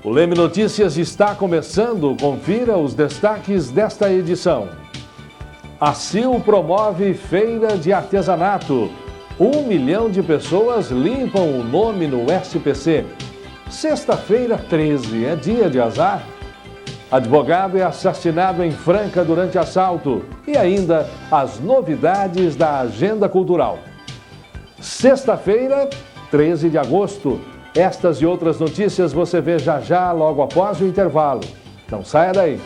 O Leme Notícias está começando. Confira os destaques desta edição. A CIL promove feira de artesanato. 1 milhão de pessoas limpam o nome no SPC. Sexta-feira 13 é dia de azar. Advogado é assassinado em Franca durante assalto. E ainda as novidades da agenda cultural. Sexta-feira, 13 de agosto. Estas e outras notícias você vê já logo após o intervalo. Não saia daí.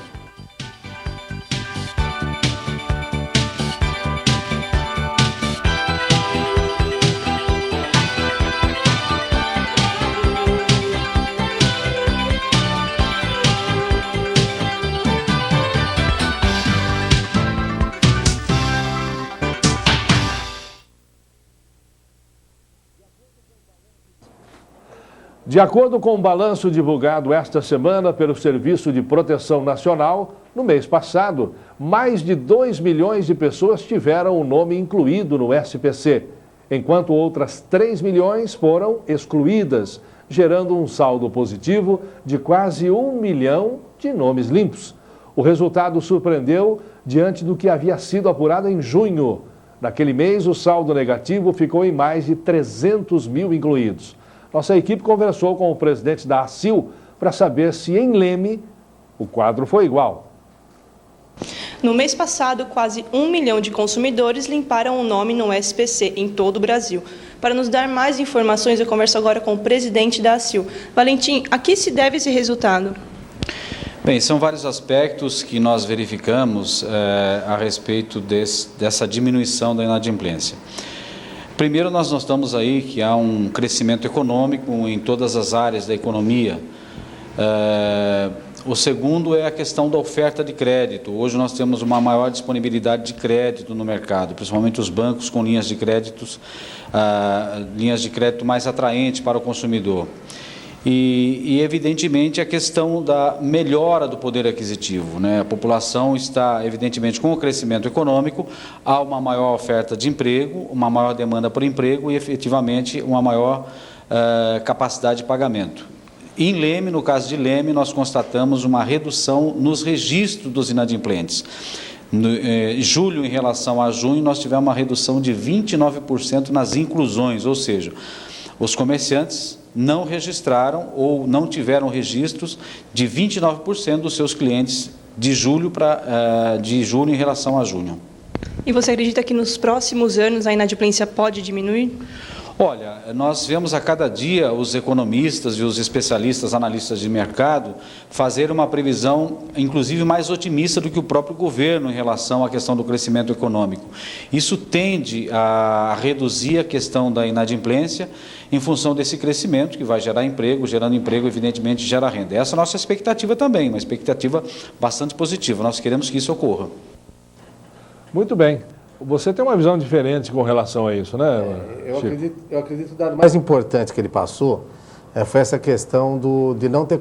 De acordo com o balanço divulgado esta semana pelo Serviço de Proteção Nacional, no mês passado, mais de 2 milhões de pessoas tiveram o nome incluído no SPC, enquanto outras 3 milhões foram excluídas, gerando um saldo positivo de quase 1 milhão de nomes limpos. O resultado surpreendeu diante do que havia sido apurado em junho. Naquele mês, o saldo negativo ficou em mais de 300 mil incluídos. Nossa equipe conversou com o presidente da ACIL para saber se em Leme o quadro foi igual. No mês passado, quase 1 milhão de consumidores limparam o nome no SPC em todo o Brasil. Para nos dar mais informações, eu converso agora com o presidente da ACIL. Valentim, a que se deve esse resultado? Bem, são vários aspectos que nós verificamos a respeito dessa diminuição da inadimplência. Primeiro, nós notamos aí que há um crescimento econômico em todas as áreas da economia. O segundo é a questão da oferta de crédito. Hoje nós temos uma maior disponibilidade de crédito no mercado, principalmente os bancos com linhas de crédito mais atraentes para o consumidor. E, evidentemente, a questão da melhora do poder aquisitivo, né? A população está, evidentemente, com o crescimento econômico, há uma maior oferta de emprego, uma maior demanda por emprego e, efetivamente, uma maior capacidade de pagamento. Em Leme, no caso de Leme, nós constatamos uma redução nos registros dos inadimplentes. Em julho, em relação a junho, nós tivemos uma redução de 29% nas inclusões, ou seja, os comerciantes não registraram ou não tiveram registros de 29% dos seus clientes de julho em relação a junho. E você acredita que nos próximos anos a inadimplência pode diminuir? Olha, nós vemos a cada dia os economistas e os especialistas, analistas de mercado, fazer uma previsão, inclusive, mais otimista do que o próprio governo em relação à questão do crescimento econômico. Isso tende a reduzir a questão da inadimplência em função desse crescimento, que vai gerar emprego, gerando emprego, evidentemente, gera renda. Essa é a nossa expectativa também, uma expectativa bastante positiva. Nós queremos que isso ocorra. Muito bem. Você tem uma visão diferente com relação a isso, né, eu acredito que o dado mais importante que ele passou foi essa questão de não ter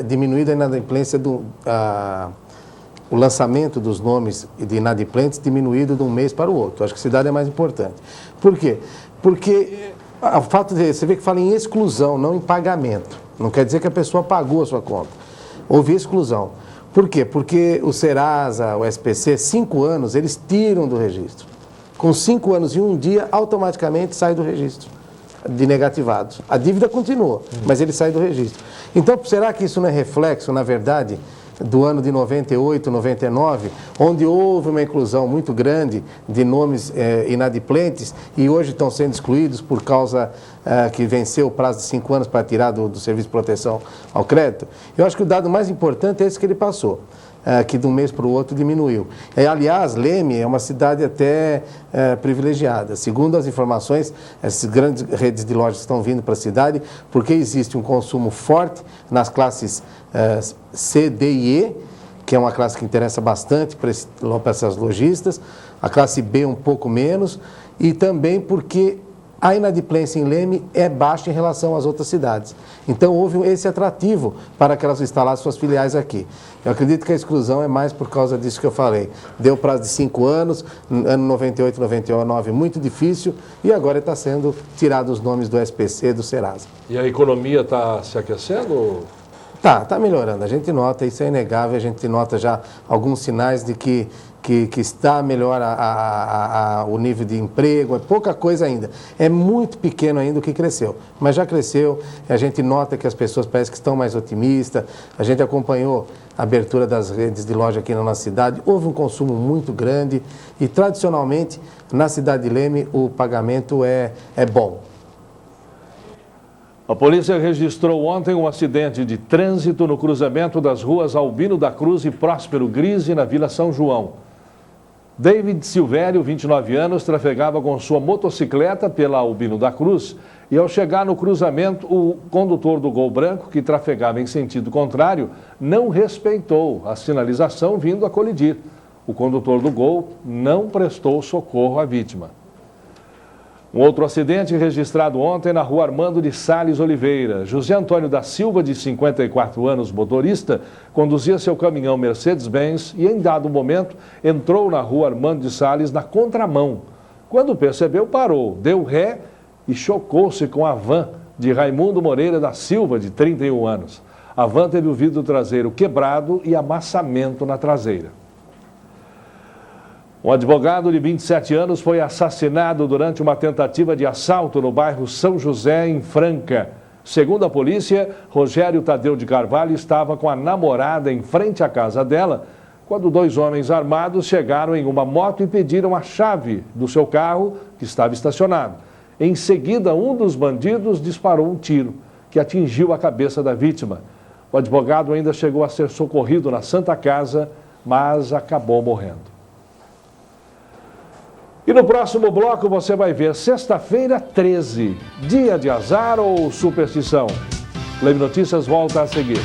diminuído a inadimplência o lançamento dos nomes de inadimplentes diminuído de um mês para o outro. Acho que esse dado é mais importante. Por quê? Porque o fato de você vê que fala em exclusão, não em pagamento. Não quer dizer que a pessoa pagou a sua conta. Houve exclusão. Por quê? Porque o Serasa, o SPC, 5 anos, eles tiram do registro. Com 5 anos e um dia, automaticamente sai do registro de negativados. A dívida continua, mas ele sai do registro. Então, será que isso não é reflexo, na verdade, do ano de 98, 99, onde houve uma inclusão muito grande de nomes inadimplentes e hoje estão sendo excluídos por causa que venceu o prazo de 5 anos para tirar do Serviço de Proteção ao Crédito? Eu acho que o dado mais importante é esse que ele passou, que de um mês para o outro diminuiu. Aliás, Leme é uma cidade até privilegiada. Segundo as informações, essas grandes redes de lojas estão vindo para a cidade porque existe um consumo forte nas classes C, D e E, que é uma classe que interessa bastante para essas lojistas, a classe B um pouco menos, e também porque a inadimplência em Leme é baixa em relação às outras cidades. Então, houve esse atrativo para que elas instalassem suas filiais aqui. Eu acredito que a exclusão é mais por causa disso que eu falei. Deu prazo de 5 anos, ano 98, 99, muito difícil, e agora está sendo tirado os nomes do SPC e do Serasa. E a economia está se aquecendo? Tá melhorando. A gente nota, isso é inegável, a gente nota já alguns sinais de que está melhor o nível de emprego, é pouca coisa ainda. É muito pequeno ainda o que cresceu, mas já cresceu, a gente nota que as pessoas parecem que estão mais otimistas, a gente acompanhou a abertura das redes de loja aqui na nossa cidade, houve um consumo muito grande e, tradicionalmente, na cidade de Leme, o pagamento é bom. A polícia registrou ontem um acidente de trânsito no cruzamento das ruas Albino da Cruz e Próspero Grise, na Vila São João. David Silvério, 29 anos, trafegava com sua motocicleta pela Albino da Cruz e, ao chegar no cruzamento, o condutor do Gol branco, que trafegava em sentido contrário, não respeitou a sinalização, vindo a colidir. O condutor do Gol não prestou socorro à vítima. Um outro acidente registrado ontem na rua Armando de Sales Oliveira. José Antônio da Silva, de 54 anos, motorista, conduzia seu caminhão Mercedes-Benz e, em dado momento, entrou na rua Armando de Sales na contramão. Quando percebeu, parou, deu ré e chocou-se com a van de Raimundo Moreira da Silva, de 31 anos. A van teve o vidro traseiro quebrado e amassamento na traseira. Um advogado de 27 anos foi assassinado durante uma tentativa de assalto no bairro São José, em Franca. Segundo a polícia, Rogério Tadeu de Carvalho estava com a namorada em frente à casa dela, quando dois homens armados chegaram em uma moto e pediram a chave do seu carro, que estava estacionado. Em seguida, um dos bandidos disparou um tiro, que atingiu a cabeça da vítima. O advogado ainda chegou a ser socorrido na Santa Casa, mas acabou morrendo. E no próximo bloco você vai ver sexta-feira 13, dia de azar ou superstição? Leme Notícias volta a seguir.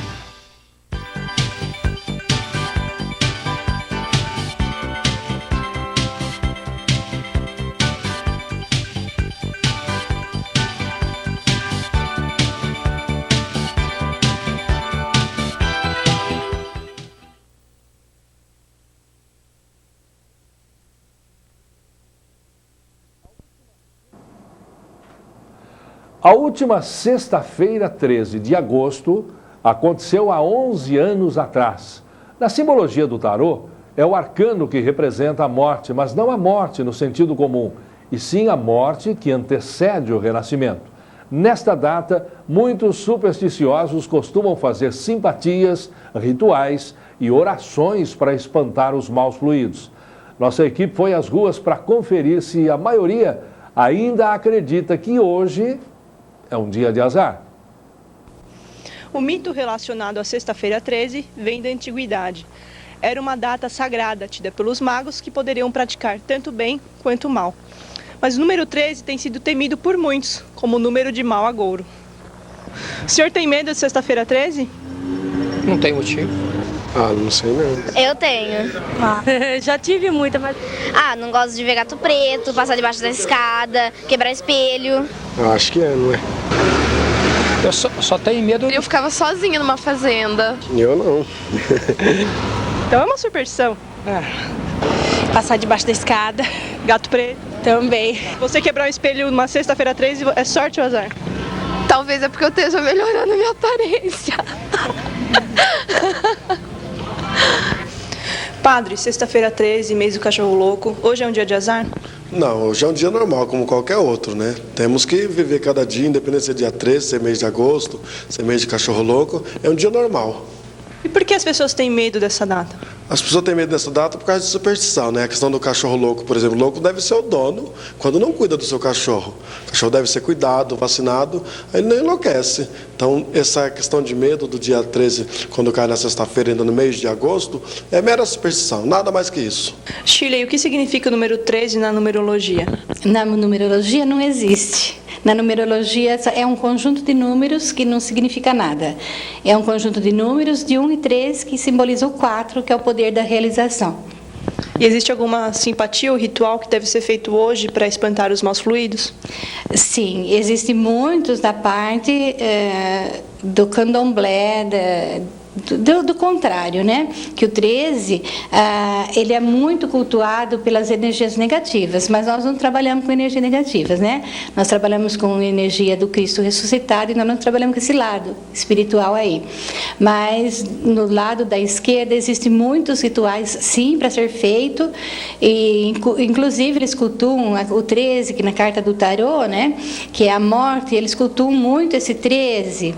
A última sexta-feira, 13 de agosto, aconteceu há 11 anos atrás. Na simbologia do tarô, é o arcano que representa a morte, mas não a morte no sentido comum, e sim a morte que antecede o renascimento. Nesta data, muitos supersticiosos costumam fazer simpatias, rituais e orações para espantar os maus fluidos. Nossa equipe foi às ruas para conferir se a maioria ainda acredita que hoje é um dia de azar. O mito relacionado à sexta-feira 13 vem da antiguidade. Era uma data sagrada, tida pelos magos, que poderiam praticar tanto bem quanto mal. Mas o número 13 tem sido temido por muitos, como o número de mau agouro. O senhor tem medo de sexta-feira 13? Não tem motivo. Não sei não. Eu tenho. Já tive muita, mas... Não gosto de ver gato preto, passar debaixo da escada, quebrar espelho. Eu acho que não é. Eu só tenho medo... Eu ficava sozinha numa fazenda. Eu não. Então é uma superstição. Passar debaixo da escada. Gato preto. Também. Você quebrar um espelho numa sexta-feira 13 é sorte ou azar? Talvez é porque eu esteja melhorando a minha aparência. Padre, sexta-feira 13, mês do cachorro louco, hoje é um dia de azar? Não, hoje é um dia normal, como qualquer outro, né? Temos que viver cada dia, independente se é dia 13, se é mês de agosto, se é mês de cachorro louco, é um dia normal. E por que as pessoas têm medo dessa data? As pessoas têm medo dessa data por causa de superstição, né? A questão do cachorro louco, por exemplo, louco deve ser o dono quando não cuida do seu cachorro. O cachorro deve ser cuidado, vacinado, aí ele não enlouquece. Então, essa questão de medo do dia 13, quando cai na sexta-feira, ainda no mês de agosto, é mera superstição, nada mais que isso. Shirley, o que significa o número 13 na numerologia? Na numerologia não existe. Na numerologia é um conjunto de números que não significa nada. É um conjunto de números de 1 e 3 que simboliza o 4, que é o poder da realização. E existe alguma simpatia ou ritual que deve ser feito hoje para espantar os maus fluidos? Sim, existem muitos da parte do candomblé, do contrário, né? Que o 13, ele é muito cultuado pelas energias negativas, mas nós não trabalhamos com energias negativas, né? Nós trabalhamos com energia do Cristo ressuscitado e nós não trabalhamos com esse lado espiritual aí. Mas no lado da esquerda existem muitos rituais, sim, para ser feito, e inclusive eles cultuam o 13, que na carta do tarô, né? Que é a morte, eles cultuam muito esse 13,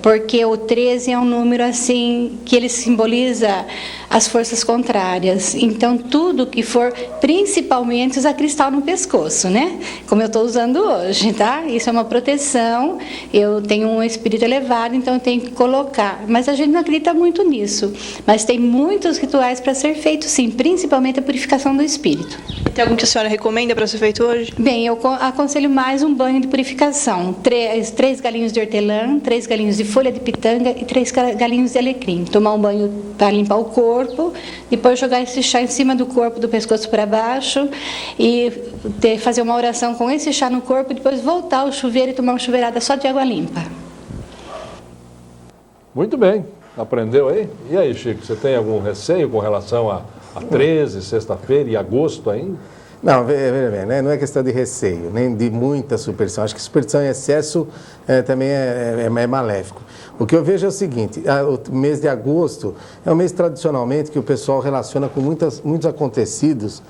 porque o 13 é um número assim que ele simboliza as forças contrárias. Então, tudo que for, principalmente usar cristal no pescoço, né? Como eu estou usando hoje, tá? Isso é uma proteção, eu tenho um espírito elevado, então eu tenho que colocar. Mas a gente não acredita muito nisso. Mas tem muitos rituais para ser feitos, sim, principalmente a purificação do espírito. Tem algum que a senhora recomenda para ser feito hoje? Bem, eu aconselho mais um banho de purificação. 3 galinhos de hortelã, 3 galinhos de folha de pitanga e 3 galinhos de alecrim. Tomar um banho para limpar o corpo, depois jogar esse chá em cima do corpo, do pescoço para baixo, e fazer uma oração com esse chá no corpo, e depois voltar ao chuveiro e tomar uma chuveirada só de água limpa. Muito bem, aprendeu aí? E aí, Chico, você tem algum receio com relação a 13, sexta-feira e agosto ainda? Não, veja bem, né? Não é questão de receio, nem de muita superstição. Acho que superstição em excesso também é maléfico. O que eu vejo é o seguinte, o mês de agosto é um mês tradicionalmente que o pessoal relaciona com muitos acontecidos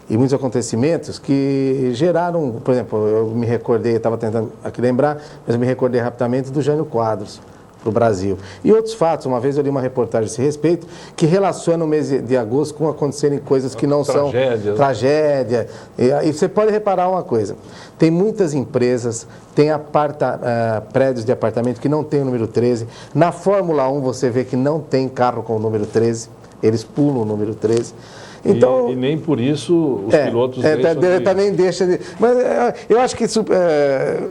e muitos acontecimentos que geraram, por exemplo, eu me recordei, estava tentando aqui lembrar, mas eu me recordei rapidamente do Jânio Quadros para o Brasil. E outros fatos, uma vez eu li uma reportagem a esse respeito, que relaciona o mês de agosto com acontecerem coisas que não são tragédia. E você pode reparar uma coisa, tem muitas empresas, tem prédios de apartamento que não tem o número 13. Na Fórmula 1 você vê que não tem carro com o número 13, eles pulam o número 13. Então, e nem por isso os pilotos também deixa de... Mas eu acho que isso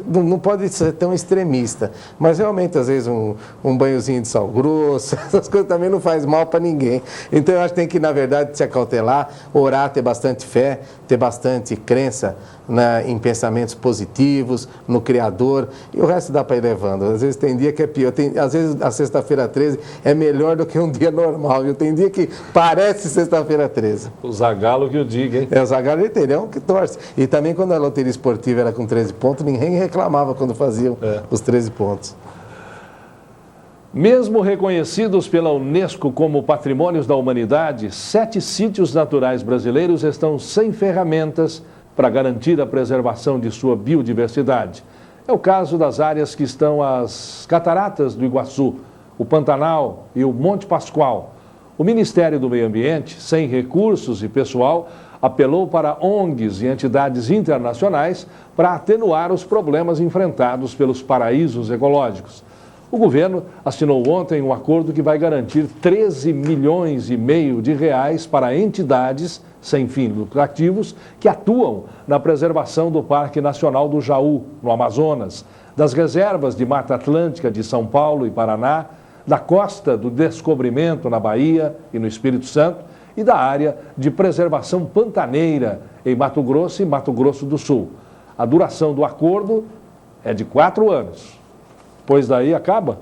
não pode ser tão extremista. Mas realmente, às vezes, um banhozinho de sal grosso, essas coisas também não faz mal para ninguém. Então, eu acho que tem que, na verdade, se acautelar, orar, ter bastante fé, ter bastante crença em pensamentos positivos, no Criador, e o resto dá para ir levando. Às vezes tem dia que é pior, às vezes a sexta-feira 13 é melhor do que um dia normal, viu? Tem dia que parece sexta-feira 13. O Zagallo que o diga, hein? O Zagallo ele tem, é um que torce. E também quando a loteria esportiva era com 13 pontos, ninguém reclamava quando faziam os 13 pontos. Mesmo reconhecidos pela Unesco como patrimônios da humanidade, 7 sítios naturais brasileiros estão sem ferramentas para garantir a preservação de sua biodiversidade. É o caso das áreas que estão às Cataratas do Iguaçu, o Pantanal e o Monte Pascoal. O Ministério do Meio Ambiente, sem recursos e pessoal, apelou para ONGs e entidades internacionais para atenuar os problemas enfrentados pelos paraísos ecológicos. O governo assinou ontem um acordo que vai garantir 13 milhões e meio de reais para entidades sem fins lucrativos que atuam na preservação do Parque Nacional do Jaú, no Amazonas, das reservas de Mata Atlântica de São Paulo e Paraná, da Costa do Descobrimento na Bahia e no Espírito Santo e da área de preservação pantaneira em Mato Grosso e Mato Grosso do Sul. A duração do acordo é de 4 anos. Pois daí acaba?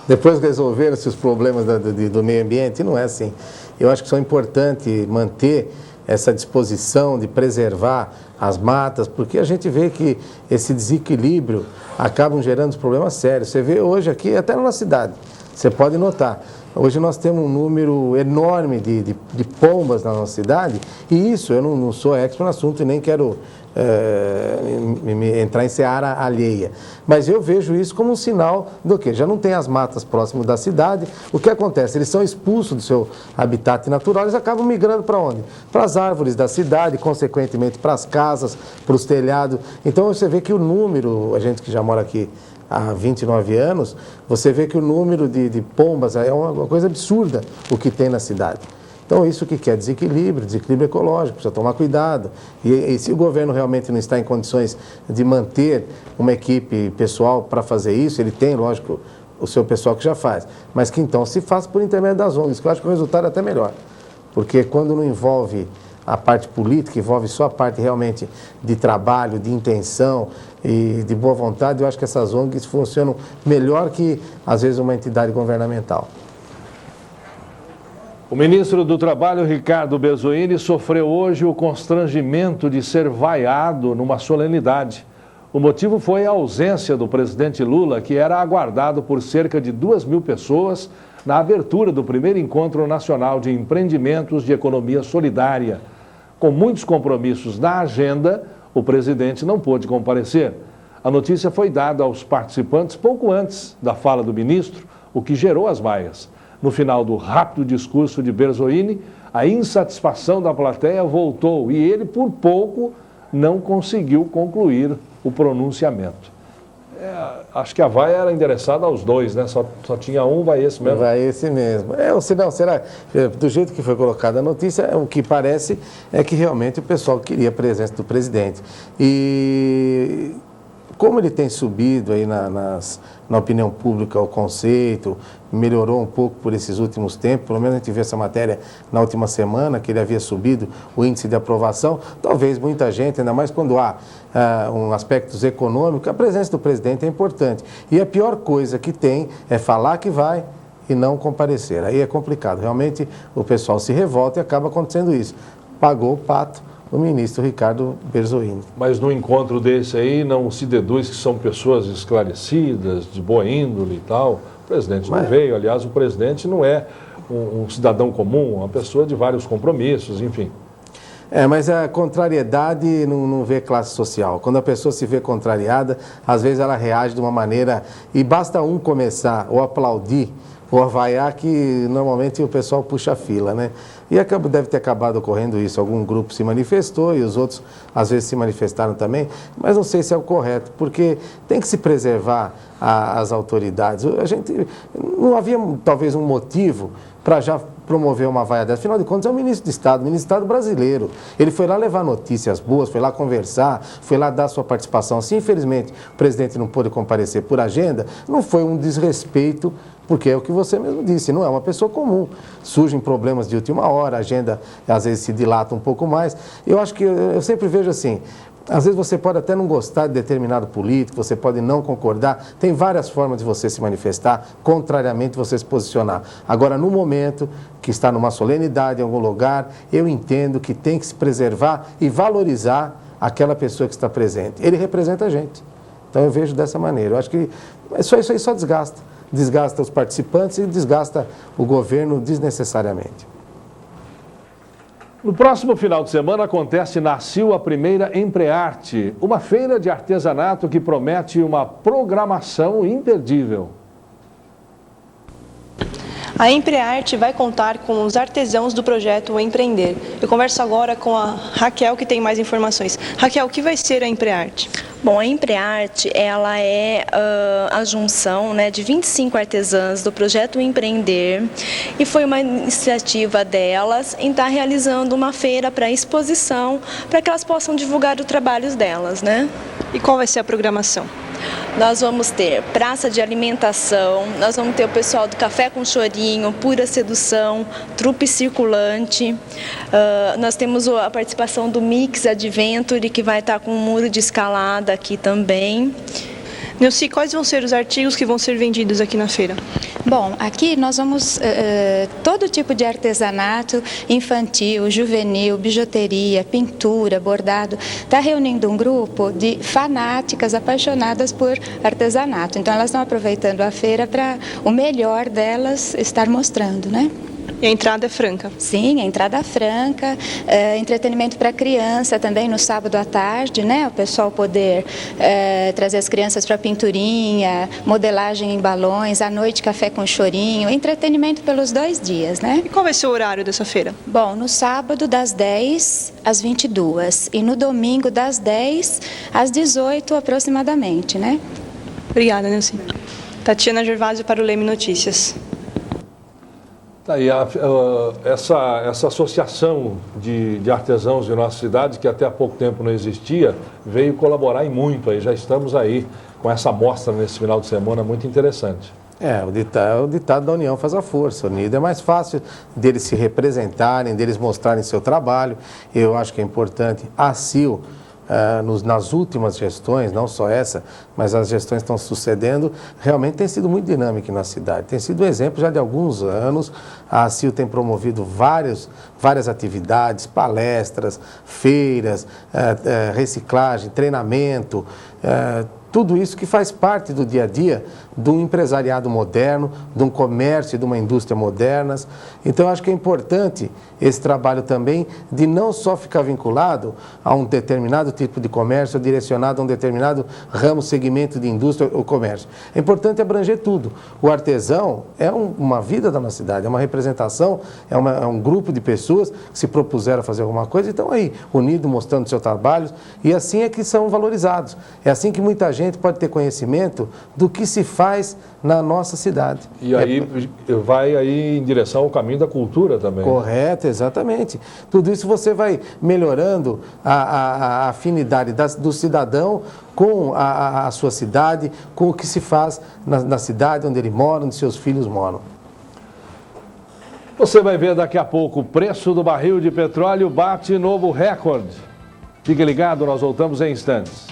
Depois resolveram-se os problemas do meio ambiente, não é assim. Eu acho que é importante manter essa disposição de preservar as matas, porque a gente vê que esse desequilíbrio acaba gerando problemas sérios. Você vê hoje aqui, até na cidade, você pode notar, hoje nós temos um número enorme de pombas na nossa cidade, e isso, eu não sou expert no assunto e nem quero entrar em seara alheia. Mas eu vejo isso como um sinal do quê? Já não tem as matas próximas da cidade. O que acontece? Eles são expulsos do seu habitat natural, eles acabam migrando para onde? Para as árvores da cidade, consequentemente para as casas, para os telhados. Então você vê que o número, a gente que já mora aqui há 29 anos, você vê que o número de pombas é uma coisa absurda o que tem na cidade. Então, isso que é desequilíbrio ecológico, precisa tomar cuidado. E se o governo realmente não está em condições de manter uma equipe pessoal para fazer isso, ele tem, lógico, o seu pessoal que já faz, mas que então se faça por intermédio das ONGs, que eu acho que o resultado é até melhor. Porque quando não envolve a parte política, envolve só a parte realmente de trabalho, de intenção e de boa vontade, eu acho que essas ONGs funcionam melhor que, às vezes, uma entidade governamental. O ministro do Trabalho, Ricardo Berzoini, sofreu hoje o constrangimento de ser vaiado numa solenidade. O motivo foi a ausência do presidente Lula, que era aguardado por cerca de 2.000 pessoas na abertura do primeiro Encontro Nacional de Empreendimentos de Economia Solidária. Com muitos compromissos na agenda, o presidente não pôde comparecer. A notícia foi dada aos participantes pouco antes da fala do ministro, o que gerou as vaias. No final do rápido discurso de Berzoini, a insatisfação da plateia voltou e ele, por pouco, não conseguiu concluir o pronunciamento. Acho que a vaia era endereçada aos dois, né? Só tinha um, vai esse mesmo. Vai esse mesmo. Será, do jeito que foi colocada a notícia, o que parece é que realmente o pessoal queria a presença do presidente. E como ele tem subido aí na opinião pública o conceito, melhorou um pouco por esses últimos tempos, pelo menos a gente viu essa matéria na última semana, que ele havia subido o índice de aprovação, talvez muita gente, ainda mais quando há aspectos econômicos, a presença do presidente é importante. E a pior coisa que tem é falar que vai e não comparecer. Aí é complicado. Realmente o pessoal se revolta e acaba acontecendo isso. Pagou o pato o ministro Ricardo Berzoini. Mas no encontro desse aí não se deduz que são pessoas esclarecidas, de boa índole e tal. O presidente não veio, aliás, o presidente não é um cidadão comum, uma pessoa de vários compromissos, enfim. Mas a contrariedade não vê classe social. Quando a pessoa se vê contrariada, às vezes ela reage de uma maneira, e basta um começar ou aplaudir ou avaiar que normalmente o pessoal puxa a fila, né? E deve ter acabado ocorrendo isso. Algum grupo se manifestou e os outros às vezes se manifestaram também, mas não sei se é o correto, porque tem que se preservar as autoridades. Não havia talvez um motivo para já promover uma vaia dessa. Afinal de contas, é o ministro de Estado brasileiro. Ele foi lá levar notícias boas, foi lá conversar, foi lá dar sua participação. Se infelizmente o presidente não pôde comparecer por agenda, não foi um desrespeito, porque é o que você mesmo disse, não é uma pessoa comum. Surgem problemas de última hora, a agenda às vezes se dilata um pouco mais. Eu acho que eu sempre vejo assim, às vezes você pode até não gostar de determinado político, você pode não concordar, tem várias formas de você se manifestar, contrariamente você se posicionar. Agora, no momento que está numa solenidade, em algum lugar, eu entendo que tem que se preservar e valorizar aquela pessoa que está presente. Ele representa a gente. Então eu vejo dessa maneira. Eu acho que isso aí só desgasta. Desgasta os participantes e desgasta o governo desnecessariamente. No próximo final de semana acontece na ACIL a primeira Emprearte, uma feira de artesanato que promete uma programação imperdível. A Emprearte vai contar com os artesãos do projeto Empreender. Eu converso agora com a Raquel, que tem mais informações. Raquel, o que vai ser a Emprearte? Bom, a Emprearte, ela é a junção, né, de 25 artesãs do projeto Empreender, e foi uma iniciativa delas em estar realizando uma feira para exposição, para que elas possam divulgar os trabalhos delas, né? E qual vai ser a programação? Nós vamos ter praça de alimentação, nós vamos ter o pessoal do Café com Chorinho, Pura Sedução, Trupe Circulante, nós temos a participação do Mix Adventure, que vai estar com um muro de escalada aqui também. Nilce, quais vão ser os artigos que vão ser vendidos aqui na feira? Bom, aqui nós vamos, todo tipo de artesanato infantil, juvenil, bijuteria, pintura, bordado, está reunindo um grupo de fanáticas apaixonadas por artesanato. Então elas estão aproveitando a feira para o melhor delas estar mostrando, né? E a entrada é franca? Sim, a entrada é franca, entretenimento para criança também no sábado à tarde, né? O pessoal poder trazer as crianças para pinturinha, modelagem em balões, à noite café com chorinho, entretenimento pelos 2 dias, né? E qual vai ser o horário dessa feira? Bom, no sábado das 10 às 22 e no domingo das 10 às 18 aproximadamente, né? Obrigada, Nilce. Tatiana Gervásio para o Leme Notícias. Aí, essa associação de artesãos de nossa cidade, que até há pouco tempo não existia, veio colaborar em muito. Aí já estamos aí com essa mostra nesse final de semana muito interessante. O ditado da união faz a força. Unido é mais fácil deles se representarem, deles mostrarem seu trabalho. Eu acho que é importante. A ACIL, nas últimas gestões, não só essa, mas as gestões que estão sucedendo, realmente tem sido muito dinâmica na cidade. Tem sido um exemplo já de alguns anos. A ACIL tem promovido várias atividades, palestras, feiras, reciclagem, treinamento, tudo isso que faz parte do dia a dia de um empresariado moderno, de um comércio e de uma indústria modernas. Então, acho que é importante esse trabalho também de não só ficar vinculado a um determinado tipo de comércio, direcionado a um determinado ramo, segmento de indústria ou comércio. É importante abranger tudo. O artesão é uma vida da nossa cidade, é uma representação, é um grupo de pessoas que se propuseram a fazer alguma coisa e estão aí, unidos, mostrando seus trabalhos, e assim é que são valorizados. É assim que muita gente pode ter conhecimento do que se faz na nossa cidade. E aí vai aí em direção ao caminho da cultura também. Correto, exatamente. Tudo isso você vai melhorando a afinidade do cidadão com a sua cidade, com o que se faz na cidade onde ele mora, onde seus filhos moram. Você vai ver daqui a pouco, o preço do barril de petróleo bate novo recorde. Fique ligado, nós voltamos em instantes.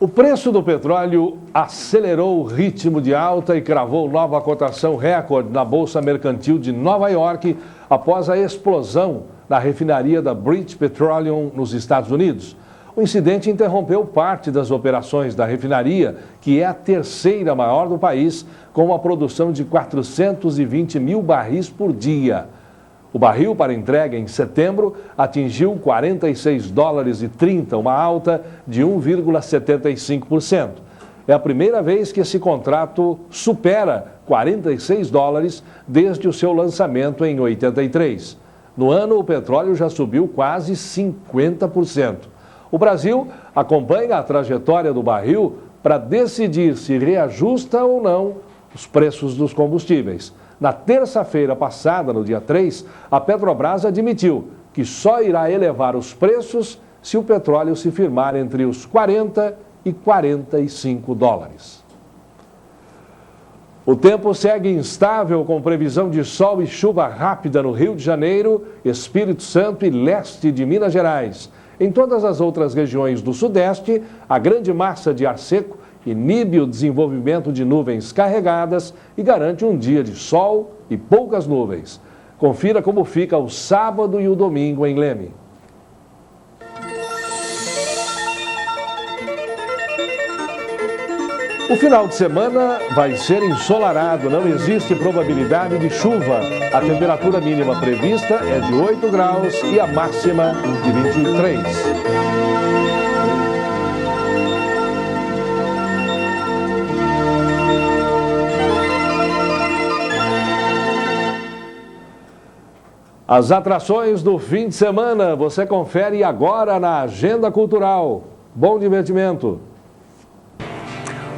O preço do petróleo acelerou o ritmo de alta e cravou nova cotação recorde na Bolsa Mercantil de Nova York após a explosão na refinaria da British Petroleum nos Estados Unidos. O incidente interrompeu parte das operações da refinaria, que é a terceira maior do país, com uma produção de 420 mil barris por dia. O barril para entrega em setembro atingiu $46,30, uma alta de 1,75%. É a primeira vez que esse contrato supera $46 desde o seu lançamento em 83. No ano, o petróleo já subiu quase 50%. O Brasil acompanha a trajetória do barril para decidir se reajusta ou não os preços dos combustíveis. Na terça-feira passada, no dia 3, a Petrobras admitiu que só irá elevar os preços se o petróleo se firmar entre os $40 e $45. O tempo segue instável, com previsão de sol e chuva rápida no Rio de Janeiro, Espírito Santo e leste de Minas Gerais. Em todas as outras regiões do Sudeste, a grande massa de ar seco inibe o desenvolvimento de nuvens carregadas e garante um dia de sol e poucas nuvens. Confira como fica o sábado e o domingo em Leme. O final de semana vai ser ensolarado, não existe probabilidade de chuva. A temperatura mínima prevista é de 8 graus e a máxima de 23. As atrações do fim de semana você confere agora na Agenda Cultural. Bom divertimento!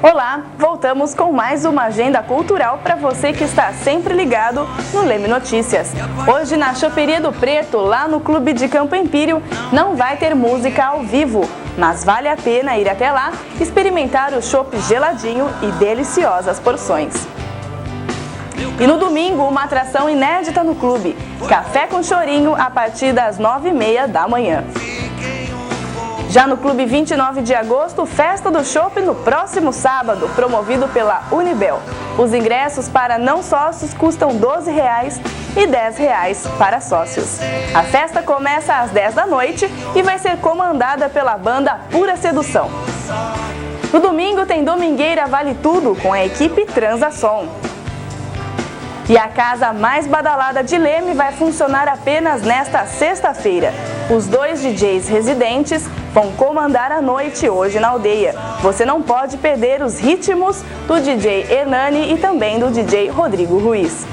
Olá, voltamos com mais uma agenda cultural para você que está sempre ligado no Leme Notícias. Hoje na Choperia do Preto, lá no Clube de Campo Empírio, não vai ter música ao vivo, mas vale a pena ir até lá experimentar o chopp geladinho e deliciosas porções. E no domingo, uma atração inédita no clube, café com chorinho a partir das 9h30 da manhã. Já no Clube 29 de Agosto, Festa do Chopp no próximo sábado, promovido pela Unibel. Os ingressos para não sócios custam R$ 12,00 e R$ 10,00 para sócios. A festa começa às 10 da noite e vai ser comandada pela banda Pura Sedução. No domingo tem Domingueira Vale Tudo com a equipe Transasom. E a casa mais badalada de Leme vai funcionar apenas nesta sexta-feira. Os dois DJs residentes vão comandar a noite hoje na aldeia. Você não pode perder os ritmos do DJ Hernani e também do DJ Rodrigo Ruiz.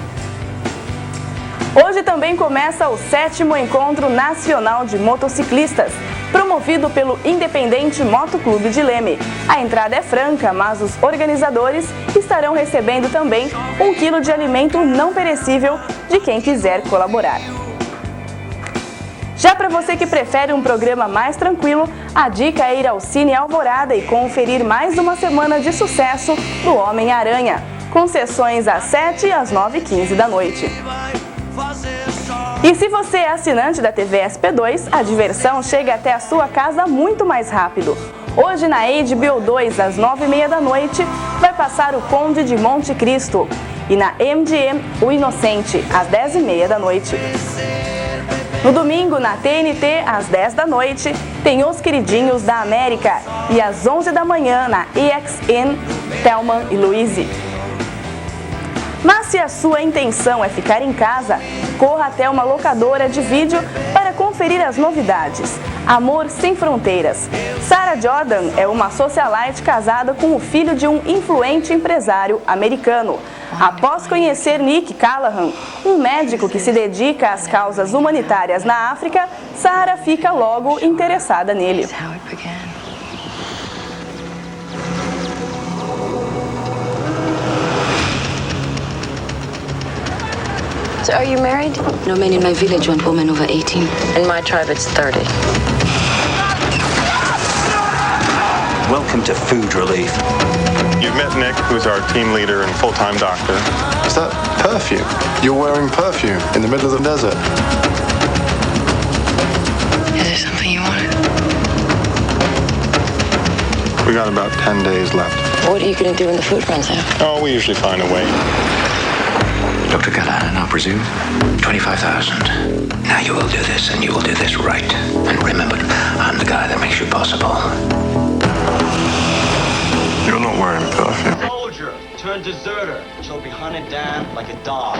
Hoje também começa o 7º Encontro Nacional de Motociclistas. promovido pelo Independente Motoclube de Leme. A entrada é franca, mas os organizadores estarão recebendo também 1 quilo de alimento não perecível de quem quiser colaborar. Já para você que prefere um programa mais tranquilo, a dica é ir ao Cine Alvorada e conferir mais uma semana de sucesso do Homem-Aranha, com sessões às 7 e às 9h15 da noite. E se você é assinante da TV SP2, a diversão chega até a sua casa muito mais rápido. Hoje na HBO 2, às 9h30 da noite, vai passar O Conde de Monte Cristo. E na MGM, O Inocente, às 10h30 da noite. No domingo, na TNT, às 10 da noite, tem Os Queridinhos da América. E às 11 da manhã, na EXN, Thelma e Louise. Mas se a sua intenção é ficar em casa, corra até uma locadora de vídeo para conferir as novidades. Amor Sem Fronteiras. Sarah Jordan é uma socialite casada com o filho de um influente empresário americano. Após conhecer Nick Callahan, um médico que se dedica às causas humanitárias na África, Sarah fica logo interessada nele. So are you married? No men in my village want women over 18. In my tribe, it's 30. Welcome to Food Relief. You've met Nick, who's our team leader and full-time doctor. Is that perfume? You're wearing perfume in the middle of the desert. Is there something you wanted? We got about 10 days left. What are you going to do when the food runs out? Oh, we usually find a way. Dr. Callahan, I presume? 25,000. Now you will do this, and you will do this right. And remember, I'm the guy that makes you possible. You're not wearing perfume. Soldier turned deserter shall be hunted down like a dog.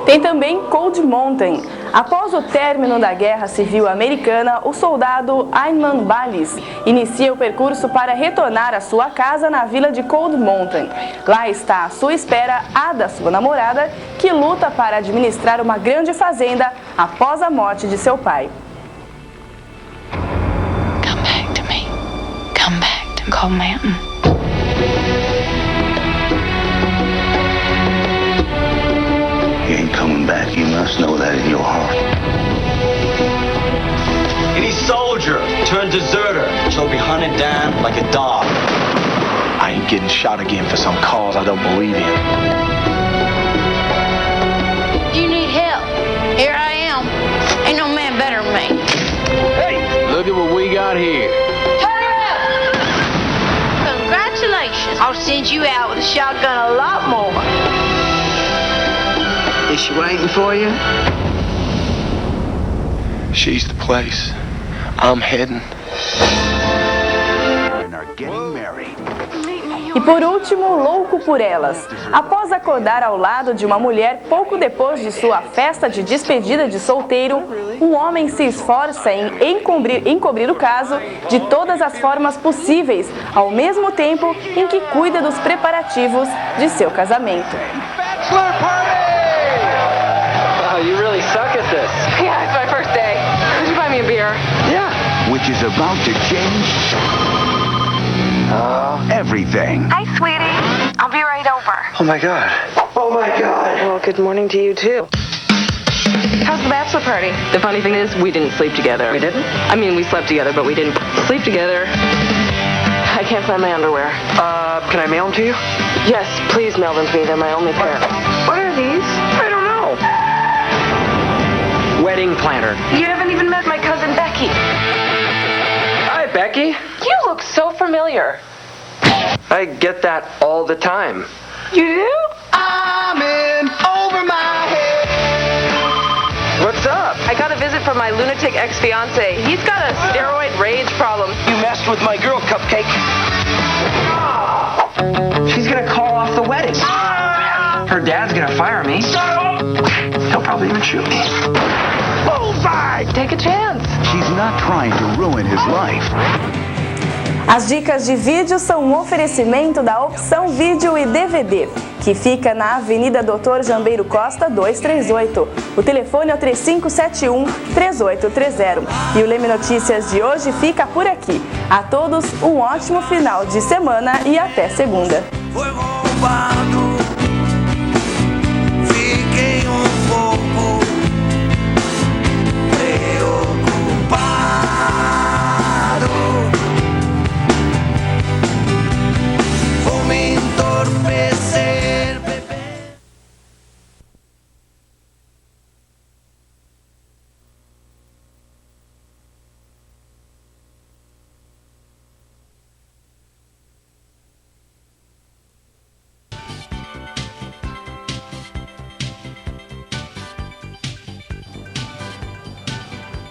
Tem também Cold Mountain. Após o término da Guerra Civil Americana, o soldado Ayman Ballis inicia o percurso para retornar à sua casa na vila de Cold Mountain. Lá está à sua espera Ada, sua namorada, que luta para administrar uma grande fazenda após a morte de seu pai. Come back to me. Come back to Cold Mountain. You ain't coming back. You must know that in your heart. Any soldier turned deserter shall be hunted down like a dog. I ain't getting shot again for some cause I don't believe in. You need help. Here I am. Ain't no man better than me. Hey, look at what we got here. Hurry up! Congratulations. I'll send you out with a shotgun a lot more. Is she waiting for you? She's the place. I'm heading. E por último, Louco por Elas. Após acordar ao lado de uma mulher pouco depois de sua festa de despedida de solteiro, um homem se esforça em encobrir o caso de todas as formas possíveis, ao mesmo tempo em que cuida dos preparativos de seu casamento. You really suck at this. Yeah, it's my first day. Could you buy me a beer? Yeah. Which is about to change everything. Hi, sweetie. I'll be right over. Oh my God. Oh my God. Well, good morning to you, too. How's the bachelor party? The funny thing is, we didn't sleep together. We didn't? I mean, we slept together, but we didn't sleep together. I can't find my underwear. Can I mail them to you? Yes, please mail them to me. They're my only pair. What are these? I don't know. Wedding planner. You haven't even met my cousin Becky. Hi, Becky. You look so familiar. I get that all the time. You do? I'm in over my head. What's up? I got a visit from my lunatic ex-fiance. He's got a steroid rage problem. You messed with my girl, Cupcake. She's gonna call off the wedding. Her dad's gonna fire me. He'll probably even shoot me. Bullseye! Take a chance. She's not trying to ruin his life. As dicas de vídeo são um oferecimento da Opção Vídeo e DVD, que fica na Avenida Doutor Jambeiro Costa 238. O telefone é o 3571-3830. E o Leme Notícias de hoje fica por aqui. A todos um ótimo final de semana e até segunda. Fiquei um pouco preocupado. Vou me entorpecer, bebê.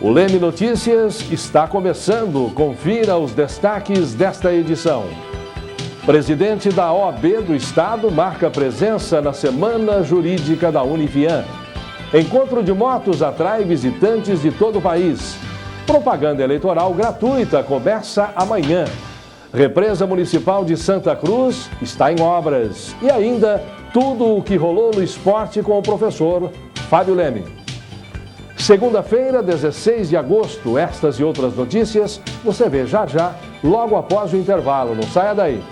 O Leme Notícias está começando. Confira os destaques desta edição. Presidente da OAB do Estado marca presença na Semana Jurídica da Unifian. Encontro de motos atrai visitantes de todo o país. Propaganda eleitoral gratuita começa amanhã. Represa Municipal de Santa Cruz está em obras. E ainda, tudo o que rolou no esporte com o professor Fábio Leme. Segunda-feira, 16 de agosto, estas e outras notícias você vê já já, logo após o intervalo. Não saia daí.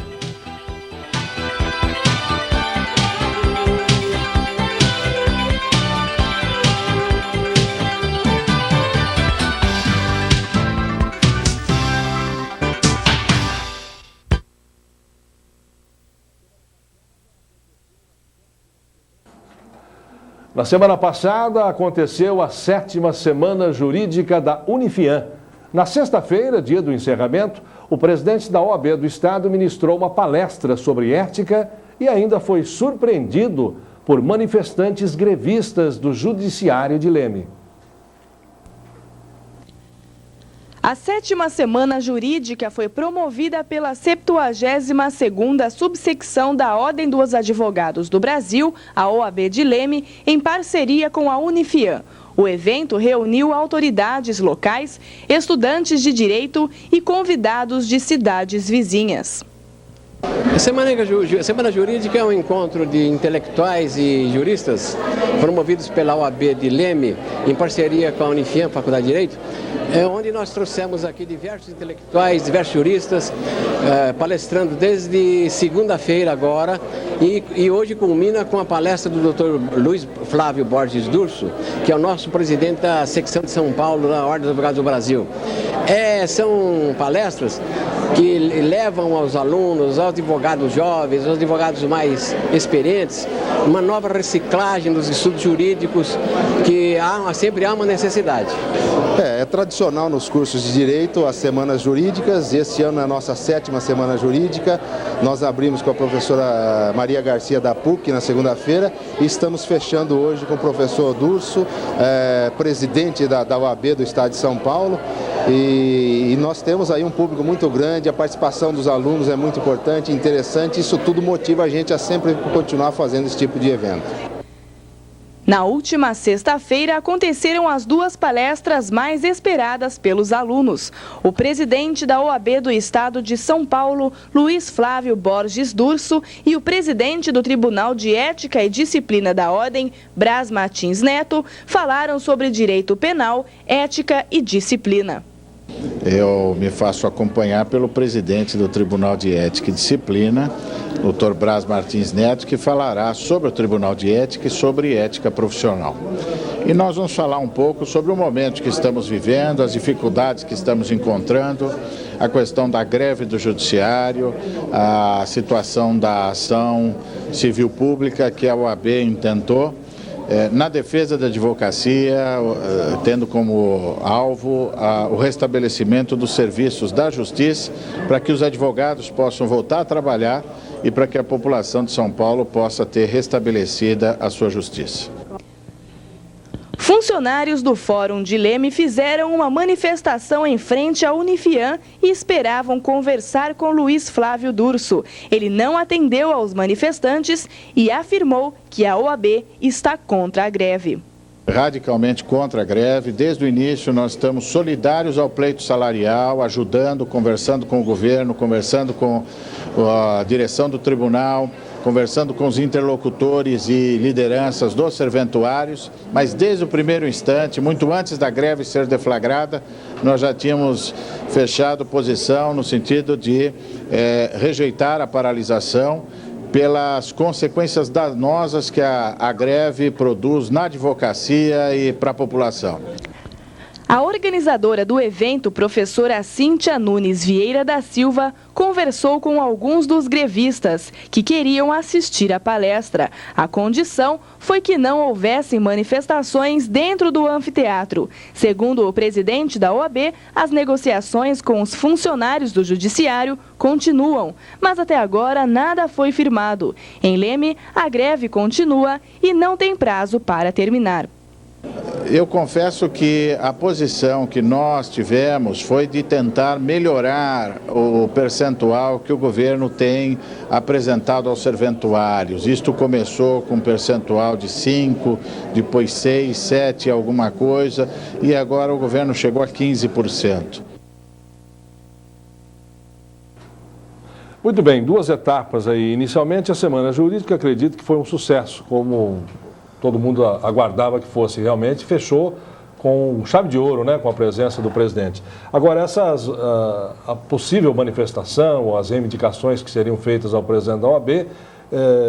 Na semana passada, aconteceu a 7ª Semana Jurídica da Unifian. Na sexta-feira, dia do encerramento, o presidente da OAB do Estado ministrou uma palestra sobre ética e ainda foi surpreendido por manifestantes grevistas do Judiciário de Leme. A 7ª Semana Jurídica foi promovida pela 72ª Subsecção da Ordem dos Advogados do Brasil, a OAB de Leme, em parceria com a Unifian. O evento reuniu autoridades locais, estudantes de direito e convidados de cidades vizinhas. A Semana Jurídica é um encontro de intelectuais e juristas promovidos pela OAB de Leme, em parceria com a Unifian, Faculdade de Direito, onde nós trouxemos aqui diversos intelectuais, diversos juristas, palestrando desde segunda-feira agora, e hoje culmina com a palestra do Dr. Luiz Flávio Borges Durso, que é o nosso presidente da secção de São Paulo da Ordem dos Advogados do Brasil. São palestras que levam aos alunos, aos advogados jovens, aos advogados mais experientes, uma nova reciclagem dos estudos jurídicos, que sempre há uma necessidade. É tradicional nos cursos de Direito as semanas jurídicas. Esse ano é a nossa 7ª Semana Jurídica. Nós abrimos com a professora Maria Garcia da PUC na segunda-feira e estamos fechando hoje com o professor Durso, presidente da OAB do Estado de São Paulo. E nós temos aí um público muito grande, a participação dos alunos é muito importante, interessante. Isso tudo motiva a gente a sempre continuar fazendo esse tipo de evento. Na última sexta-feira, aconteceram as duas palestras mais esperadas pelos alunos. O presidente da OAB do Estado de São Paulo, Luiz Flávio Borges Durso, e o presidente do Tribunal de Ética e Disciplina da Ordem, Braz Martins Neto, falaram sobre direito penal, ética e disciplina. Eu me faço acompanhar pelo presidente do Tribunal de Ética e Disciplina, Dr. Braz Martins Neto, que falará sobre o Tribunal de Ética e sobre ética profissional. E nós vamos falar um pouco sobre o momento que estamos vivendo, as dificuldades que estamos encontrando, a questão da greve do Judiciário, a situação da ação civil pública que a OAB intentou, na defesa da advocacia, tendo como alvo o restabelecimento dos serviços da justiça, para que os advogados possam voltar a trabalhar e para que a população de São Paulo possa ter restabelecida a sua justiça. Funcionários do Fórum de Leme fizeram uma manifestação em frente à Unifian e esperavam conversar com Luiz Flávio Durso. Ele não atendeu aos manifestantes e afirmou que a OAB está contra a greve. radicalmente contra a greve. Desde o início nós estamos solidários ao pleito salarial, ajudando, conversando com o governo, conversando com a direção do tribunal, conversando com os interlocutores e lideranças dos serventuários, mas desde o primeiro instante, muito antes da greve ser deflagrada, nós já tínhamos fechado posição no sentido de rejeitar a paralisação pelas consequências danosas que a greve produz na advocacia e para a população. A organizadora do evento, professora Cíntia Nunes Vieira da Silva, conversou com alguns dos grevistas que queriam assistir à palestra. A condição foi que não houvessem manifestações dentro do anfiteatro. Segundo o presidente da OAB, as negociações com os funcionários do judiciário continuam, mas até agora nada foi firmado. Em Leme, a greve continua e não tem prazo para terminar. Eu confesso que a posição que nós tivemos foi de tentar melhorar o percentual que o governo tem apresentado aos serventuários. Isto começou com um percentual de 5%, depois 6%, 7%, alguma coisa, e agora o governo chegou a 15%. Muito bem, 2 etapas aí. Inicialmente, a Semana Jurídica, acredito que foi um sucesso, como todo mundo aguardava que fosse realmente, fechou com chave de ouro, né, com a presença do presidente. Agora, a possível manifestação, as reivindicações que seriam feitas ao presidente da OAB,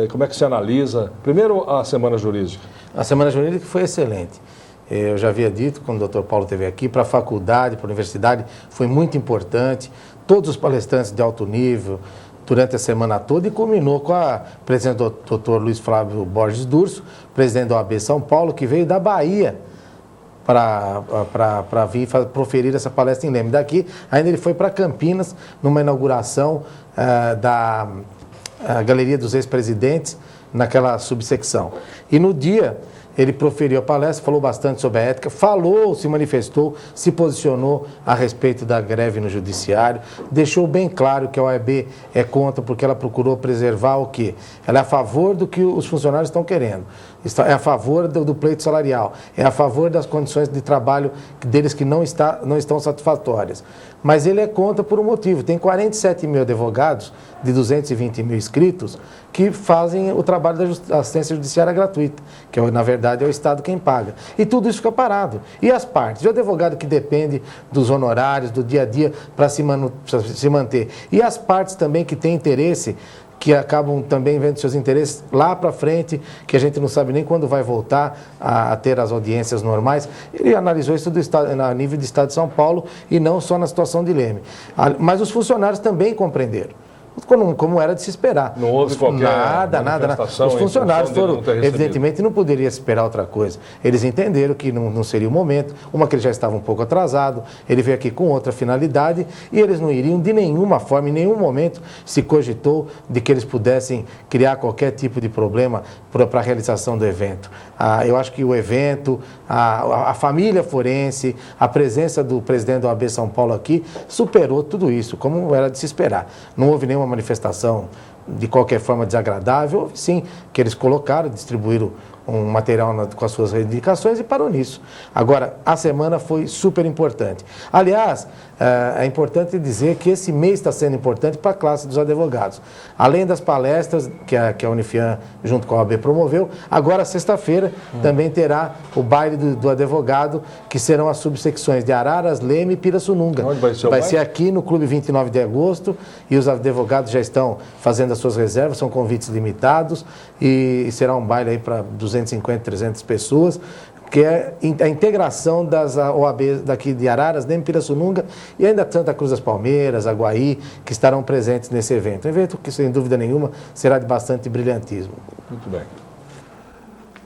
como é que se analisa? Primeiro, a Semana Jurídica. A Semana Jurídica foi excelente. Eu já havia dito, quando o Dr. Paulo esteve aqui, para a faculdade, para a universidade, foi muito importante. Todos os palestrantes de alto nível, durante a semana toda, e culminou com a presença do Dr. Luiz Flávio Borges Durso, presidente da OAB São Paulo, que veio da Bahia para vir proferir essa palestra em Leme. Daqui, ainda ele foi para Campinas, numa inauguração da Galeria dos Ex-Presidentes, naquela subsecção. E no dia, ele proferiu a palestra, falou bastante sobre a ética, se manifestou, se posicionou a respeito da greve no judiciário, deixou bem claro que a OAB é contra, porque ela procurou preservar o quê? Ela é a favor do que os funcionários estão querendo, é a favor do pleito salarial, é a favor das condições de trabalho deles que não estão satisfatórias. Mas ele é contra por um motivo, tem 47 mil advogados de 220 mil inscritos que fazem o trabalho da assistência judiciária gratuita, que na verdade é o Estado quem paga. E tudo isso fica parado. E as partes? E o advogado que depende dos honorários, do dia a dia para se manter. E as partes também que têm interesse, que acabam também vendo seus interesses lá para frente, que a gente não sabe nem quando vai voltar a ter as audiências normais. Ele analisou isso a nível do Estado de São Paulo e não só na situação de Leme. Mas os funcionários também compreenderam, como era de se esperar. Não houve qualquer nada. Os funcionários foram, evidentemente, não poderia esperar outra coisa. Eles entenderam que não seria o momento, que ele já estava um pouco atrasado, ele veio aqui com outra finalidade e eles não iriam de nenhuma forma, em nenhum momento se cogitou de que eles pudessem criar qualquer tipo de problema para a realização do evento. Eu acho que o evento, a família forense, a presença do presidente da OAB São Paulo aqui, superou tudo isso, como era de se esperar. Não houve nenhuma manifestação de qualquer forma desagradável, houve sim, que eles colocaram, distribuíram um material com as suas reivindicações e parou nisso. Agora, a semana foi super importante. Aliás, é importante dizer que esse mês está sendo importante para a classe dos advogados. Além das palestras que a Unifiam, junto com a OAB, promoveu, agora, sexta-feira, também terá o baile do advogado, que serão as subsecções de Araras, Leme e Pirassununga. Onde vai ser o baile? Vai ser aqui no Clube 29 de Agosto, e os advogados já estão fazendo as suas reservas, são convites limitados, e será um baile aí para 250, 300 pessoas, que é a integração das OAB daqui de Araras, Leme, Pirassununga e ainda Santa Cruz das Palmeiras, Aguaí, que estarão presentes nesse evento. Um evento que, sem dúvida nenhuma, será de bastante brilhantismo. Muito bem.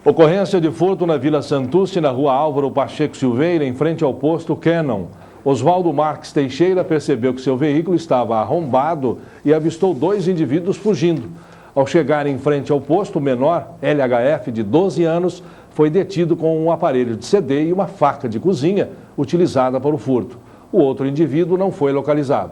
Ocorrência de furto na Vila Santucci, na rua Álvaro Pacheco Silveira, em frente ao posto Canon. Oswaldo Marques Teixeira percebeu que seu veículo estava arrombado e avistou 2 indivíduos fugindo. Ao chegar em frente ao posto, o menor, LHF, de 12 anos, foi detido com um aparelho de CD e uma faca de cozinha utilizada para o furto. O outro indivíduo não foi localizado.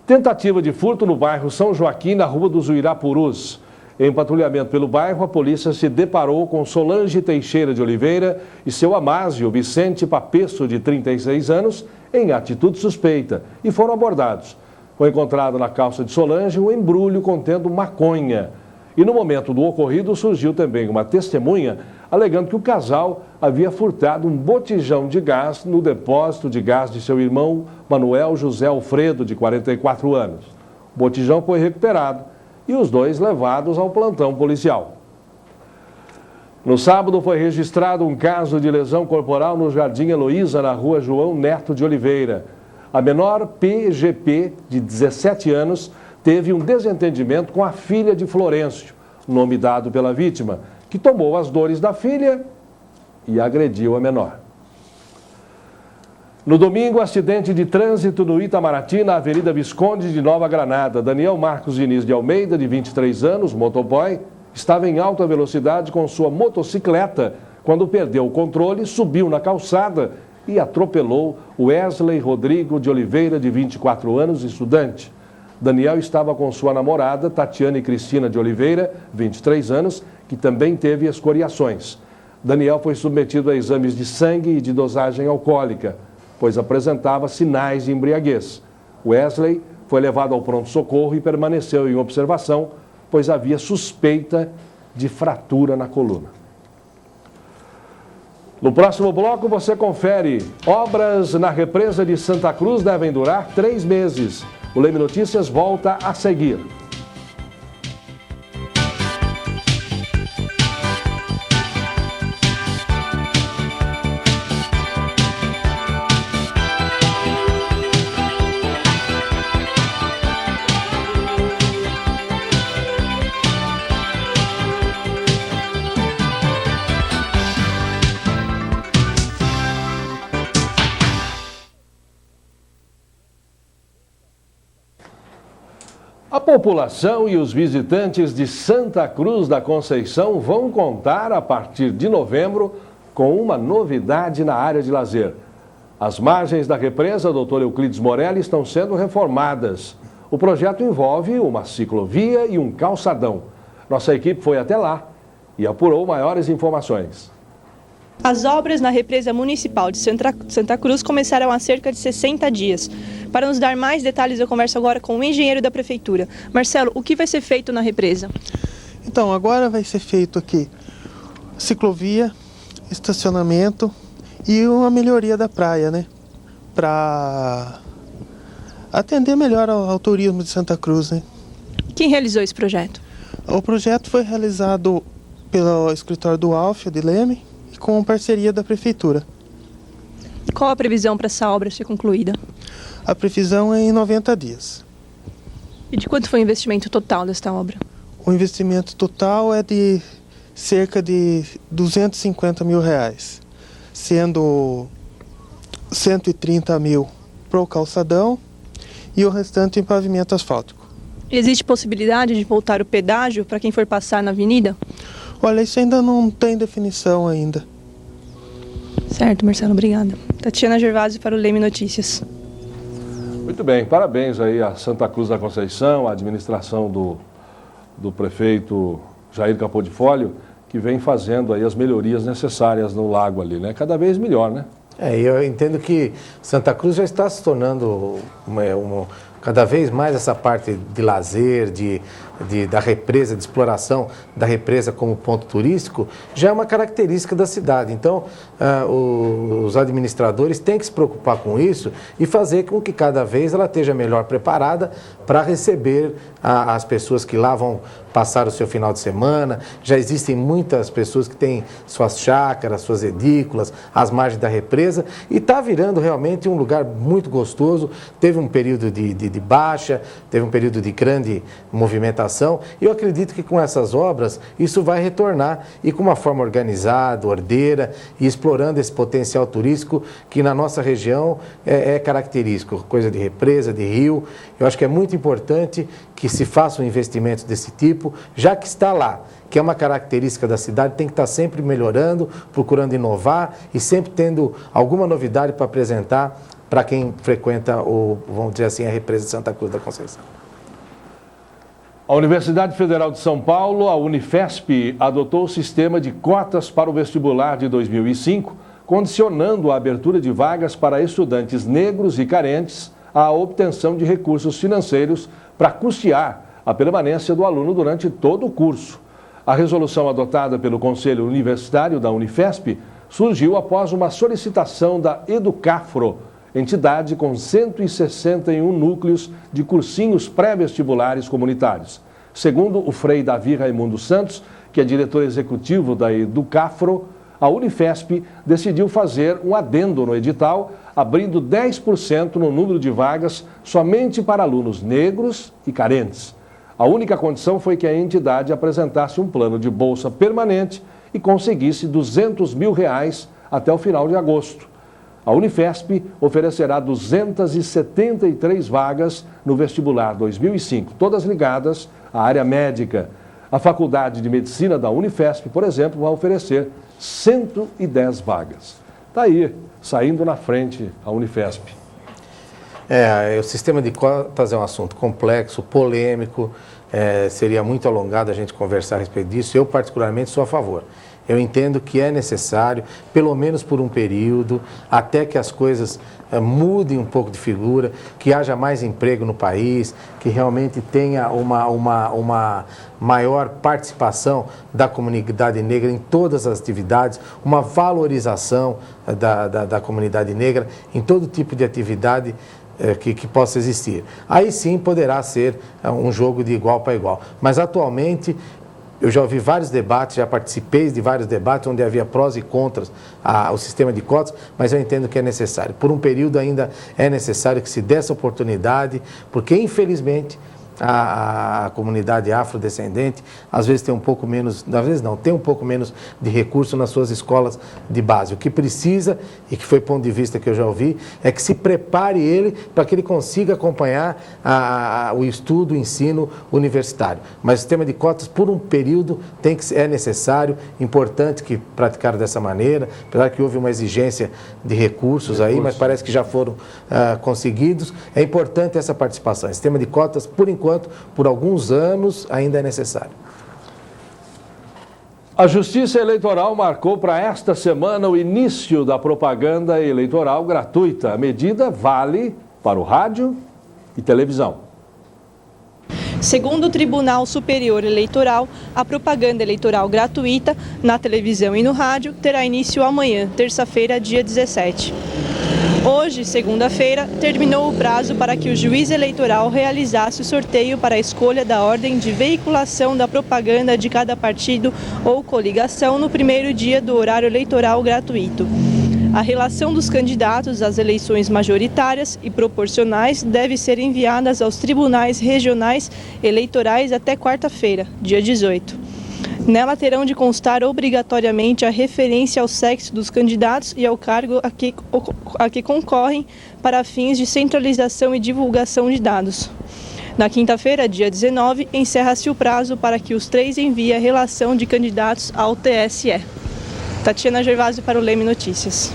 Tentativa de furto no bairro São Joaquim, na rua dos Uirapurus. Em patrulhamento pelo bairro, a polícia se deparou com Solange Teixeira de Oliveira e seu amásio Vicente Papesso, de 36 anos, em atitude suspeita, e foram abordados. Foi encontrado na calça de Solange um embrulho contendo maconha. E no momento do ocorrido surgiu também uma testemunha alegando que o casal havia furtado um botijão de gás no depósito de gás de seu irmão Manuel José Alfredo, de 44 anos. O botijão foi recuperado e os dois levados ao plantão policial. No sábado foi registrado um caso de lesão corporal no Jardim Heloísa, na rua João Neto de Oliveira. A menor PGP, de 17 anos, teve um desentendimento com a filha de Florencio, nome dado pela vítima, que tomou as dores da filha e agrediu a menor. No domingo, acidente de trânsito no Itamaraty, na Avenida Visconde de Nova Granada. Daniel Marcos Diniz de Almeida, de 23 anos, motoboy, estava em alta velocidade com sua motocicleta quando perdeu o controle, subiu na calçada e atropelou Wesley Rodrigo de Oliveira, de 24 anos, estudante. Daniel estava com sua namorada, Tatiane Cristina de Oliveira, 23 anos, que também teve escoriações. Daniel foi submetido a exames de sangue e de dosagem alcoólica, pois apresentava sinais de embriaguez. Wesley foi levado ao pronto-socorro e permaneceu em observação, pois havia suspeita de fratura na coluna. No próximo bloco você confere: obras na represa de Santa Cruz devem durar 3 meses. O Leme Notícias volta a seguir. A população e os visitantes de Santa Cruz da Conceição vão contar, a partir de novembro, com uma novidade na área de lazer. As margens da represa Dr. Euclides Morelli estão sendo reformadas. O projeto envolve uma ciclovia e um calçadão. Nossa equipe foi até lá e apurou maiores informações. As obras na represa municipal de Santa Cruz começaram há cerca de 60 dias. Para nos dar mais detalhes, eu converso agora com o engenheiro da prefeitura. Marcelo, o que vai ser feito na represa? Então, agora vai ser feito aqui ciclovia, estacionamento e uma melhoria da praia, né? Para atender melhor ao turismo de Santa Cruz, né? Quem realizou esse projeto? O projeto foi realizado pelo escritório do Alfio de Leme, com parceria da prefeitura. Qual a previsão para essa obra ser concluída? A previsão é em 90 dias. E de quanto foi o investimento total desta obra? O investimento total é de cerca de R$250 mil, sendo 130 mil para o calçadão e o restante em pavimento asfáltico. Existe possibilidade de voltar o pedágio para quem for passar na avenida? Olha, isso ainda não tem definição ainda. Certo, Marcelo, obrigada. Tatiana Gervásio para o Leme Notícias. Muito bem, parabéns aí a Santa Cruz da Conceição, a administração do prefeito Jair Capodifólio, que vem fazendo aí as melhorias necessárias no lago ali, né? Cada vez melhor, né? Eu entendo que Santa Cruz já está se tornando cada vez mais essa parte de lazer, da represa, de exploração da represa como ponto turístico, já é uma característica da cidade. Então, os administradores têm que se preocupar com isso e fazer com que cada vez ela esteja melhor preparada para receber as pessoas que lá vão passar o seu final de semana. Já existem muitas pessoas que têm suas chácaras, suas edículas, as margens da represa, e está virando realmente um lugar muito gostoso. Teve um período de baixa, teve um período de grande movimentação, e eu acredito que com essas obras isso vai retornar, e com uma forma organizada, ordeira, e explorando esse potencial turístico que na nossa região é característico, coisa de represa, de rio. Eu acho que é muito importante que se faça um investimento desse tipo, já que está lá, que é uma característica da cidade, tem que estar sempre melhorando, procurando inovar e sempre tendo alguma novidade para apresentar para quem frequenta, vamos dizer assim, a represa de Santa Cruz da Conceição. A Universidade Federal de São Paulo, a Unifesp, adotou o sistema de cotas para o vestibular de 2005, condicionando a abertura de vagas para estudantes negros e carentes à obtenção de recursos financeiros para custear a permanência do aluno durante todo o curso. A resolução adotada pelo Conselho Universitário da Unifesp surgiu após uma solicitação da Educafro, entidade com 161 núcleos de cursinhos pré-vestibulares comunitários. Segundo o Frei Davi Raimundo Santos, que é diretor executivo da Educafro, a Unifesp decidiu fazer um adendo no edital, abrindo 10% no número de vagas somente para alunos negros e carentes. A única condição foi que a entidade apresentasse um plano de bolsa permanente e conseguisse R$200 mil até o final de agosto. A Unifesp oferecerá 273 vagas no vestibular 2005, todas ligadas à área médica. A Faculdade de Medicina da Unifesp, por exemplo, vai oferecer 110 vagas. Está aí, saindo na frente a Unifesp. O sistema de cotas é um assunto complexo, polêmico, seria muito alongado a gente conversar a respeito disso. Eu, particularmente, sou a favor. Eu entendo que é necessário, pelo menos por um período, até que as coisas mudem um pouco de figura, que haja mais emprego no país, que realmente tenha uma maior participação da comunidade negra em todas as atividades, uma valorização da comunidade negra em todo tipo de atividade que possa existir. Aí sim poderá ser um jogo de igual para igual. Mas atualmente eu já ouvi vários debates, já participei de vários debates onde havia prós e contras ao sistema de cotas, mas eu entendo que é necessário. Por um período ainda é necessário que se dê essa oportunidade, porque infelizmente a comunidade afrodescendente às vezes tem um pouco menos, às vezes não, tem um pouco menos de recurso nas suas escolas de base. O que precisa, e que foi ponto de vista que eu já ouvi, é que se prepare ele para que ele consiga acompanhar o estudo, o ensino universitário. Mas o sistema de cotas, por um período, é necessário, importante que praticar dessa maneira, apesar que houve uma exigência de recursos aí, mas parece que já foram conseguidos. É importante essa participação. O sistema de cotas, por enquanto, por alguns anos, ainda é necessário. A Justiça Eleitoral marcou para esta semana o início da propaganda eleitoral gratuita. A medida vale para o rádio e televisão. Segundo o Tribunal Superior Eleitoral, a propaganda eleitoral gratuita na televisão e no rádio terá início amanhã, terça-feira, dia 17. Hoje, segunda-feira, terminou o prazo para que o juiz eleitoral realizasse o sorteio para a escolha da ordem de veiculação da propaganda de cada partido ou coligação no primeiro dia do horário eleitoral gratuito. A relação dos candidatos às eleições majoritárias e proporcionais deve ser enviada aos tribunais regionais eleitorais até quarta-feira, dia 18. Nela terão de constar obrigatoriamente a referência ao sexo dos candidatos e ao cargo a que concorrem para fins de centralização e divulgação de dados. Na quinta-feira, dia 19, encerra-se o prazo para que os três enviem a relação de candidatos ao TSE. Tatiana Gervásio para o Leme Notícias.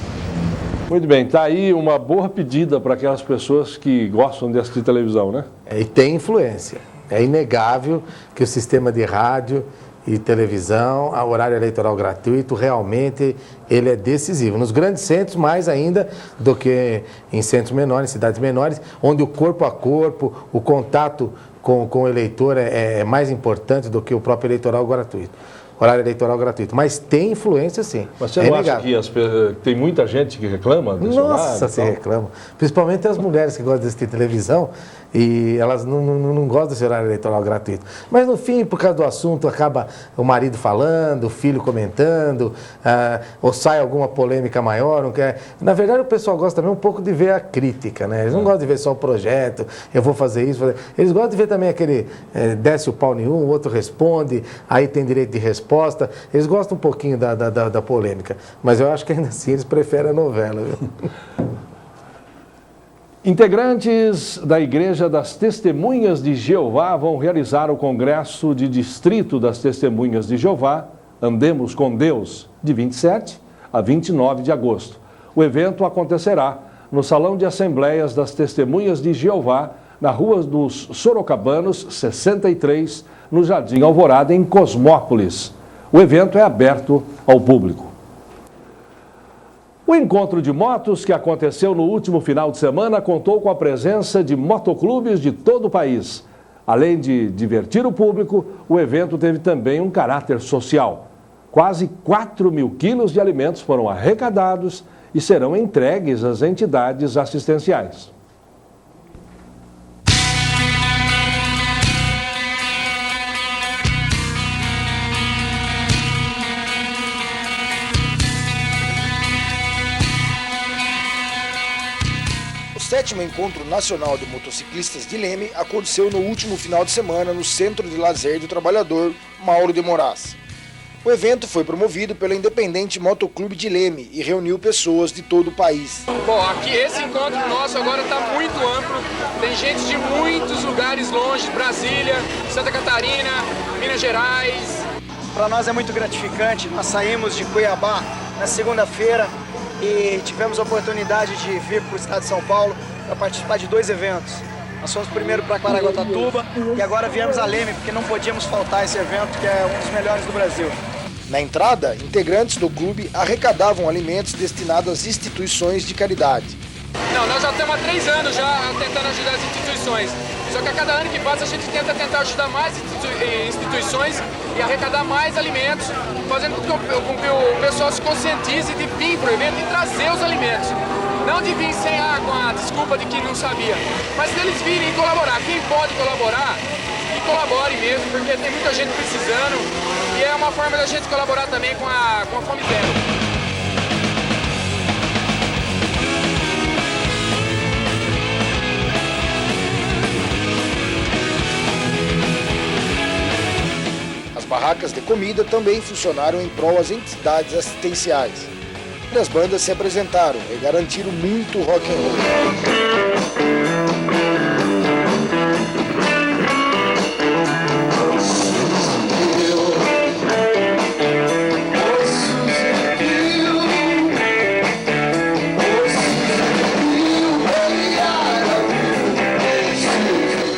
Muito bem, está aí uma boa pedida para aquelas pessoas que gostam de assistir televisão, né? E tem influência. É inegável que o sistema de rádio e televisão, a horário eleitoral gratuito, realmente ele é decisivo. Nos grandes centros, mais ainda do que em centros menores, em cidades menores, onde o corpo a corpo, o contato com o eleitor é mais importante do que o próprio eleitoral gratuito. Horário eleitoral gratuito. Mas tem influência, sim. Mas você não acha que tem muita gente que reclama desse horário? Nossa, se reclama. Principalmente as mulheres que gostam de assistir televisão e elas não gostam desse horário eleitoral gratuito. Mas no fim, por causa do assunto, acaba o marido falando, o filho comentando, ou sai alguma polêmica maior. Não quer. Na verdade, o pessoal gosta também um pouco de ver a crítica, né? Eles não gostam de ver só o projeto, eu vou fazer isso. Eles gostam de ver também aquele desce o pau nenhum, o outro responde, aí tem direito de resposta. Eles gostam um pouquinho da polêmica, mas eu acho que ainda assim eles preferem a novela. Viu? Integrantes da Igreja das Testemunhas de Jeová vão realizar o Congresso de Distrito das Testemunhas de Jeová, Andemos com Deus, de 27 a 29 de agosto. O evento acontecerá no Salão de Assembleias das Testemunhas de Jeová, na Rua dos Sorocabanos, 63, no Jardim Alvorada, em Cosmópolis. O evento é aberto ao público. O encontro de motos que aconteceu no último final de semana contou com a presença de motoclubes de todo o país. Além de divertir o público, o evento teve também um caráter social. Quase 4 mil quilos de alimentos foram arrecadados e serão entregues às entidades assistenciais. O 7º Encontro Nacional de Motociclistas de Leme aconteceu no último final de semana no Centro de Lazer do Trabalhador, Mauro de Moraes. O evento foi promovido pelo Independente Motoclube de Leme e reuniu pessoas de todo o país. Bom, aqui esse encontro nosso agora está muito amplo, tem gente de muitos lugares longe, Brasília, Santa Catarina, Minas Gerais. Para nós é muito gratificante, nós saímos de Cuiabá na segunda-feira e tivemos a oportunidade de vir para o estado de São Paulo para participar de 2 eventos. Nós fomos primeiro para Caraguatatuba e agora viemos a Leme, porque não podíamos faltar esse evento, que é um dos melhores do Brasil. Na entrada, integrantes do clube arrecadavam alimentos destinados às instituições de caridade. Não, nós já estamos há 3 anos já tentando ajudar as instituições. Só que a cada ano que passa a gente tenta ajudar mais instituições e arrecadar mais alimentos, fazendo com que o pessoal se conscientize de vir para o evento e trazer os alimentos. Não de vir sem com a desculpa de que não sabia, mas deles virem e colaborar. Quem pode colaborar, que colabore mesmo, porque tem muita gente precisando e é uma forma da gente colaborar também com a Fome Zero. As barracas de comida também funcionaram em prol às entidades assistenciais. As bandas se apresentaram e garantiram muito rock and roll.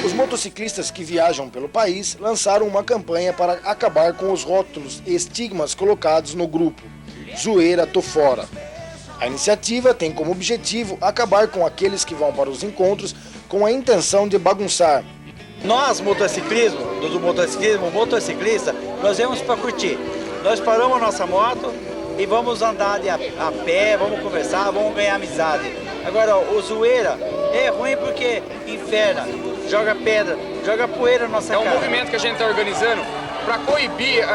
Os motociclistas que viajam pelo país lançaram uma campanha para acabar com os rótulos e estigmas colocados no grupo. Zoeira, tô fora. A iniciativa tem como objetivo acabar com aqueles que vão para os encontros com a intenção de bagunçar. Nós, motociclismo, motociclista, nós viemos para curtir. Nós paramos a nossa moto e vamos andar a pé, vamos conversar, vamos ganhar amizade. Agora, o zoeira é ruim porque inferna, joga pedra, joga poeira na nossa cara. É um movimento que a gente está organizando para coibir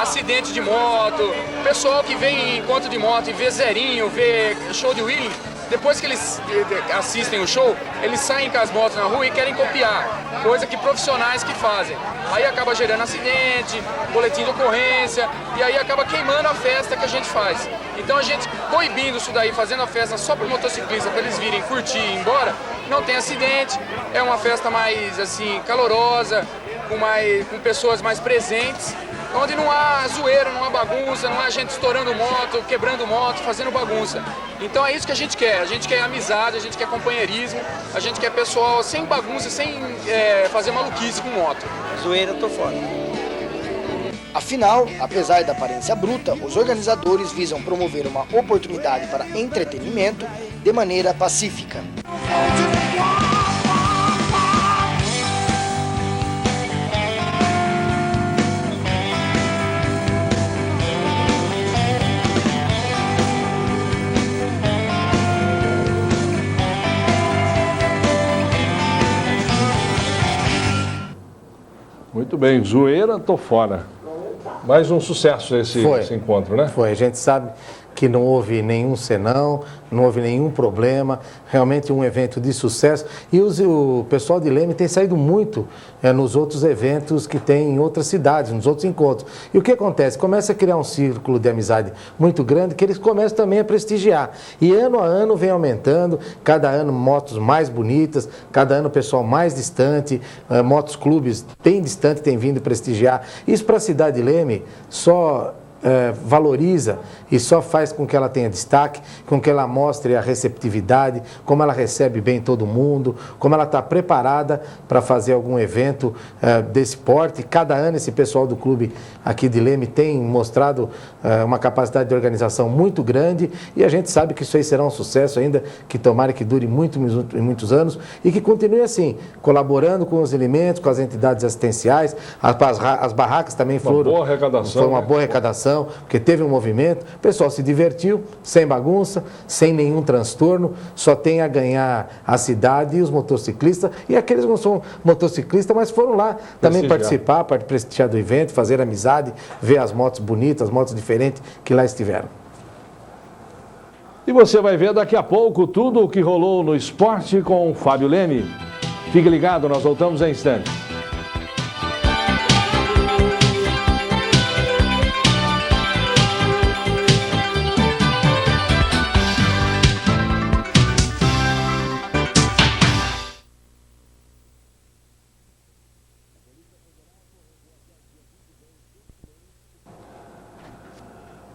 acidente de moto, pessoal que vem em encontro de moto e vê zerinho, vê show de wheeling, depois que eles assistem o show, eles saem com as motos na rua e querem copiar, coisa que profissionais que fazem. Aí acaba gerando acidente, boletim de ocorrência, e aí acaba queimando a festa que a gente faz. Então a gente proibindo isso daí, fazendo a festa só para o motociclista, para eles virem curtir e ir embora, não tem acidente, é uma festa mais assim calorosa, com pessoas mais presentes, onde não há zoeira, não há bagunça, não há gente estourando moto, quebrando moto, fazendo bagunça. Então é isso que a gente quer amizade, a gente quer companheirismo, a gente quer pessoal sem bagunça, sem fazer maluquice com moto. Zoeira, tô fora. Afinal, apesar da aparência bruta, os organizadores visam promover uma oportunidade para entretenimento de maneira pacífica. Muito bem, zoeira, tô fora. Mais um sucesso esse encontro, né? Foi, a gente sabe que não houve nenhum senão, não houve nenhum problema, realmente um evento de sucesso. E o pessoal de Leme tem saído muito nos outros eventos que tem em outras cidades, nos outros encontros. E o que acontece? Começa a criar um círculo de amizade muito grande que eles começam também a prestigiar. E ano a ano vem aumentando, cada ano motos mais bonitas, cada ano pessoal mais distante, motos clubes bem distante tem vindo prestigiar. Isso para a cidade de Leme só valoriza e só faz com que ela tenha destaque, com que ela mostre a receptividade, como ela recebe bem todo mundo, como ela está preparada para fazer algum evento desse porte. Cada ano esse pessoal do clube aqui de Leme tem mostrado uma capacidade de organização muito grande e a gente sabe que isso aí será um sucesso ainda, que tomara que dure muitos anos e que continue assim, colaborando com os elementos, com as entidades assistenciais, as barracas também foram... Uma boa arrecadação. Foi uma boa arrecadação, porque teve um movimento, o pessoal se divertiu, sem bagunça, sem nenhum transtorno, só tem a ganhar a cidade e os motociclistas, e aqueles que não são motociclistas, mas foram lá também participar, para prestigiar do evento, fazer amizade, ver as motos bonitas, as motos diferentes que lá estiveram. E você vai ver daqui a pouco tudo o que rolou no esporte com o Fábio Leme. Fique ligado, nós voltamos em instantes.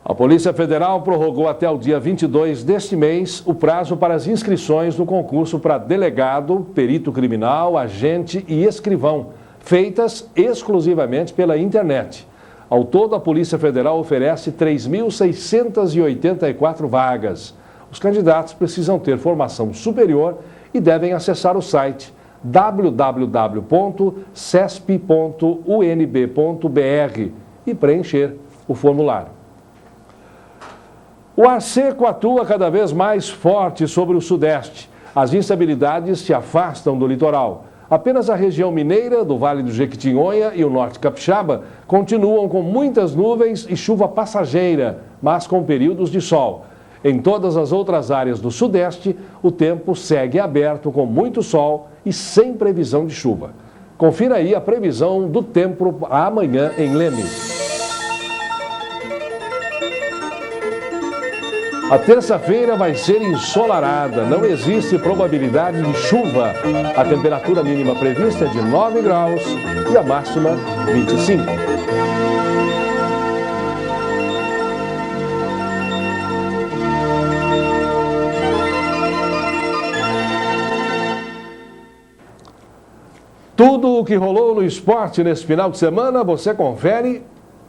A Polícia Federal prorrogou até o dia 22 deste mês o prazo para as inscrições no concurso para delegado, perito criminal, agente e escrivão, feitas exclusivamente pela internet. Ao todo, a Polícia Federal oferece 3.684 vagas. Os candidatos precisam ter formação superior e devem acessar o site www.cesp.unb.br e preencher o formulário. O ar seco atua cada vez mais forte sobre o Sudeste. As instabilidades se afastam do litoral. Apenas a região mineira, do Vale do Jequitinhonha e o Norte Capixaba continuam com muitas nuvens e chuva passageira, mas com períodos de sol. Em todas as outras áreas do Sudeste, o tempo segue aberto com muito sol e sem previsão de chuva. Confira aí a previsão do tempo amanhã em Leme. A terça-feira vai ser ensolarada, não existe probabilidade de chuva. A temperatura mínima prevista é de 9 graus e a máxima 25. Tudo o que rolou no esporte nesse final de semana, você confere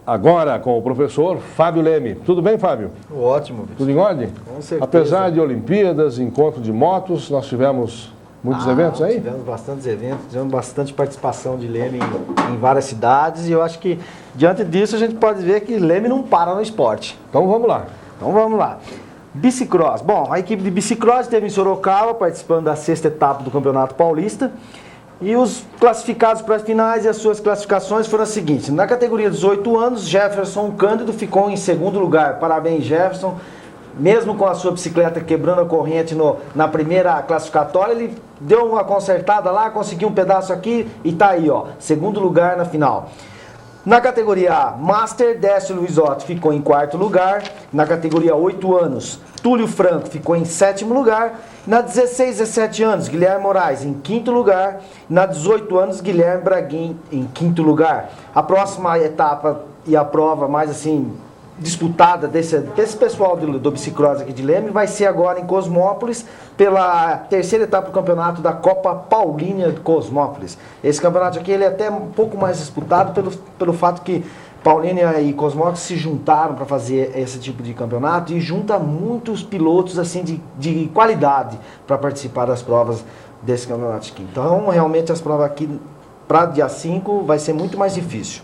agora com o professor Fábio Leme. Tudo bem, Fábio? Ótimo. Vitor. Tudo em ordem? Com certeza. Apesar de Olimpíadas, encontro de motos, nós tivemos muitos eventos aí? Tivemos bastantes eventos, tivemos bastante participação de Leme em várias cidades e eu acho que, diante disso, a gente pode ver que Leme não para no esporte. Então vamos lá. Bicicross. Bom, a equipe de bicicross esteve em Sorocaba participando da 6ª etapa do Campeonato Paulista. E os classificados para as finais e as suas classificações foram as seguintes. Na categoria 18 anos, Jefferson Cândido ficou em segundo lugar. Parabéns, Jefferson. Mesmo com a sua bicicleta quebrando a corrente na primeira classificatória, ele deu uma consertada lá, conseguiu um pedaço aqui e tá aí, ó, segundo lugar na final. Na categoria A, Master, Décio Luizotto ficou em 4º lugar. Na categoria 8 anos, Túlio Franco ficou em 7º lugar. Na 16 e 17 anos, Guilherme Moraes em 5º lugar. Na 18 anos, Guilherme Braguin em 5º lugar. A próxima etapa e a prova mais assim disputada desse pessoal do bicicross aqui de Leme vai ser agora em Cosmópolis, pela 3ª etapa do campeonato da Copa Paulínia de Cosmópolis. Esse campeonato aqui ele é até um pouco mais disputado pelo fato que Paulínia e Cosmópolis se juntaram para fazer esse tipo de campeonato e junta muitos pilotos assim de qualidade para participar das provas desse campeonato aqui. Então, realmente, as provas aqui para dia 5 vai ser muito mais difícil.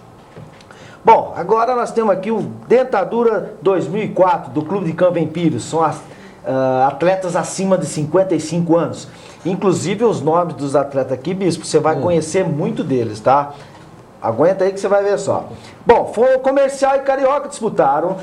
Bom, agora nós temos aqui o Dentadura 2004 do Clube de Campo Empírio. São atletas acima de 55 anos. Inclusive os nomes dos atletas aqui, Bispo, você vai conhecer muito deles, tá? Aguenta aí que você vai ver só. Bom, foi o Comercial e Carioca disputaram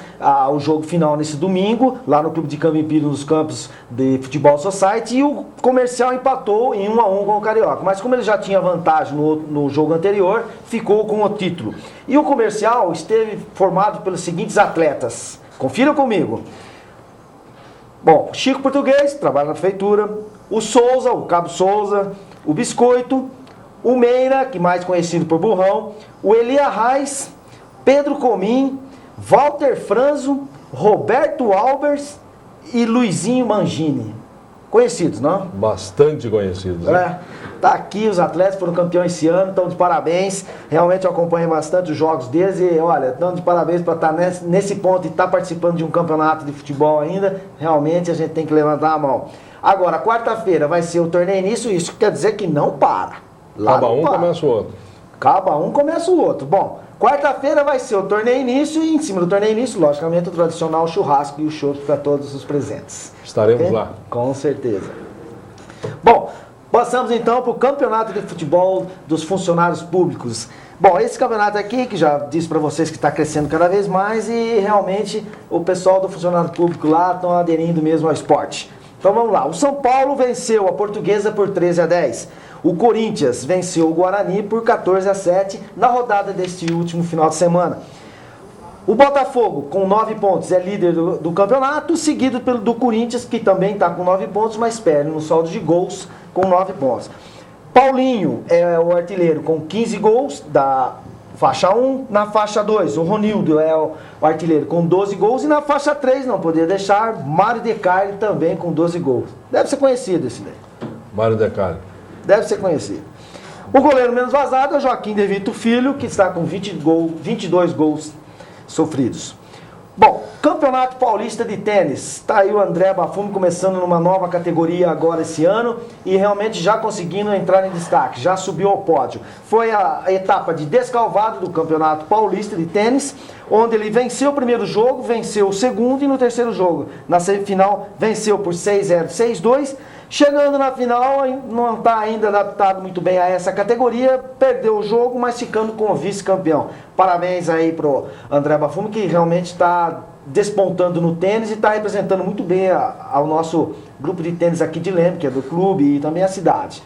o jogo final nesse domingo, lá no Clube de Campo Empírio, nos campos de Futebol Society, e o Comercial empatou em 1-1 com o Carioca. Mas como ele já tinha vantagem no jogo anterior, ficou com o título. E o Comercial esteve formado pelos seguintes atletas. Confiram comigo. Bom, Chico Português, trabalha na prefeitura, o Souza, o Cabo Souza, o Biscoito, o Meira, que mais conhecido por Burrão, o Elia Reis, Pedro Comim, Walter Franzo, Roberto Albers e Luizinho Mangini. Conhecidos, não? Bastante conhecidos. Né? Tá aqui, os atletas foram campeões esse ano, estão de parabéns. Realmente eu acompanho bastante os jogos deles e, olha, estão de parabéns para estar nesse ponto e estar participando de um campeonato de futebol ainda. Realmente a gente tem que levantar a mão. Agora, quarta-feira vai ser o torneio início, isso quer dizer que não para. Acaba um, começa o outro. Acaba um, começa o outro. Bom, quarta-feira vai ser o torneio início e em cima do torneio início, logicamente, o tradicional churrasco e o chopp para todos os presentes. Estaremos lá. Com certeza. Bom, passamos então para o campeonato de futebol dos funcionários públicos. Bom, esse campeonato aqui, que já disse para vocês que está crescendo cada vez mais e realmente o pessoal do funcionário público lá estão aderindo mesmo ao esporte. Então vamos lá, o São Paulo venceu a Portuguesa por 13-10. O Corinthians venceu o Guarani por 14-7 na rodada deste último final de semana. O Botafogo, com 9 pontos, é líder do campeonato, seguido do Corinthians, que também está com 9 pontos, mas perde no saldo de gols com 9 pontos. Paulinho é o artilheiro com 15 gols da faixa 1. Na faixa 2, o Ronildo é o artilheiro com 12 gols. E na faixa 3, não poderia deixar, Mário De Carli também com 12 gols. Deve ser conhecido esse daí. Mário De Carli. Deve ser conhecido. O goleiro menos vazado é Joaquim De Vito Filho, que está com 22 gols sofridos. Bom, Campeonato Paulista de Tênis. Está aí o André Bafume começando numa nova categoria agora esse ano e realmente já conseguindo entrar em destaque, já subiu ao pódio. Foi a etapa de descalvado do Campeonato Paulista de Tênis, onde ele venceu o primeiro jogo, venceu o segundo e no terceiro jogo, na semifinal, venceu por 6-0, 6-2. Chegando na final, não está ainda adaptado muito bem a essa categoria, perdeu o jogo, mas ficando com o vice-campeão. Parabéns aí pro André Bafume, que realmente está despontando no tênis e está representando muito bem ao nosso grupo de tênis aqui de Leme, que é do clube e também a cidade.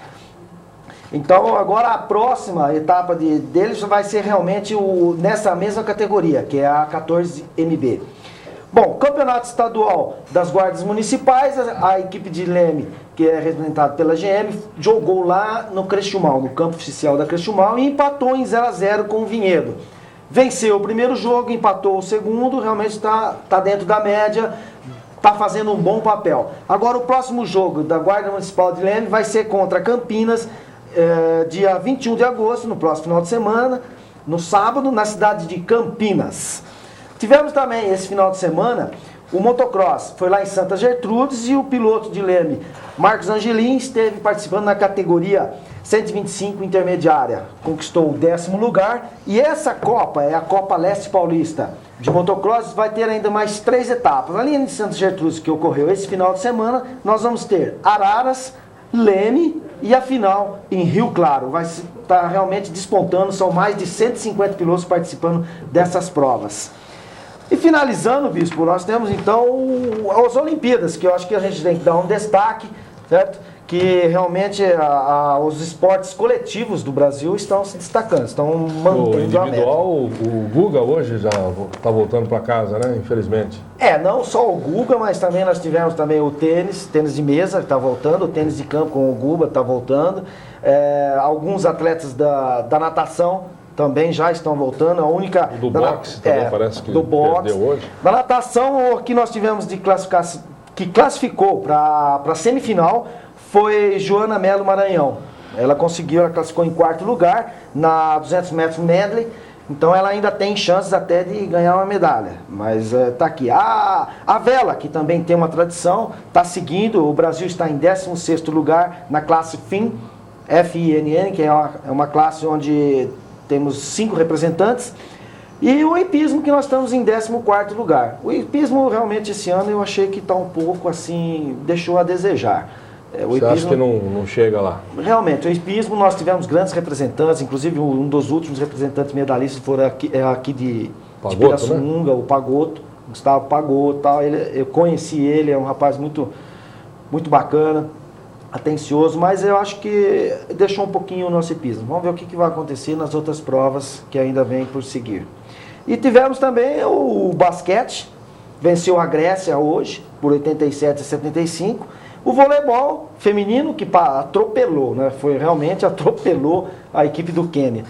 Então agora a próxima etapa deles vai ser realmente nessa mesma categoria, que é a 14MB. Bom, Campeonato Estadual das Guardas Municipais, a equipe de Leme, que é representada pela GM, jogou lá no Creixumal, no campo oficial da Creixumal, e empatou em 0-0 com o Vinhedo. Venceu o primeiro jogo, empatou o segundo, realmente está dentro da média, está fazendo um bom papel. Agora o próximo jogo da Guarda Municipal de Leme vai ser contra Campinas, dia 21 de agosto, no próximo final de semana, no sábado, na cidade de Campinas. Tivemos também esse final de semana o motocross, foi lá em Santa Gertrudes e o piloto de Leme, Marcos Angelim, esteve participando na categoria 125 intermediária, conquistou o 10º lugar e essa Copa é a Copa Leste Paulista de motocross, vai ter ainda mais 3 etapas. Além de Santa Gertrudes, que ocorreu esse final de semana, nós vamos ter Araras, Leme e a final em Rio Claro. Vai estar realmente despontando, são mais de 150 pilotos participando dessas provas. E finalizando, Bispo, nós temos então as Olimpíadas, que eu acho que a gente tem que dar um destaque, certo? Que realmente os esportes coletivos do Brasil estão se destacando, estão mantendo a média. O Guga hoje já está voltando para casa, né? Infelizmente. Não só o Guga, mas também nós tivemos também o tênis de mesa que está voltando, o tênis de campo com o Guga está voltando, alguns atletas da natação também já estão voltando. A única do boxe também parece que perdeu hoje. Na natação, o que nós tivemos de classificação, que classificou para a semifinal, foi Joana Melo Maranhão. Ela classificou em 4º lugar na 200 metros medley. Então ela ainda tem chances até de ganhar uma medalha. Mas está aqui. A vela, que também tem uma tradição, está seguindo. O Brasil está em 16º lugar na classe FINN, F-I-N-N, que é uma classe onde temos 5 representantes, e o hipismo, que nós estamos em 14º lugar. O hipismo, realmente, esse ano, eu achei que está um pouco, assim, deixou a desejar. Você acha que não chega lá? Realmente, o hipismo, nós tivemos grandes representantes, inclusive um dos últimos representantes medalhistas foram aqui de Pirassununga, né? O Pagotto, Gustavo Pagotto, tal. Eu conheci ele, é um rapaz muito, muito bacana, atencioso, mas eu acho que deixou um pouquinho o nosso hipismo. Vamos ver o que vai acontecer nas outras provas que ainda vêm por seguir. E tivemos também o basquete, venceu a Grécia hoje, por 87-75. O voleibol feminino, que atropelou, né? Realmente atropelou a equipe do Quênia.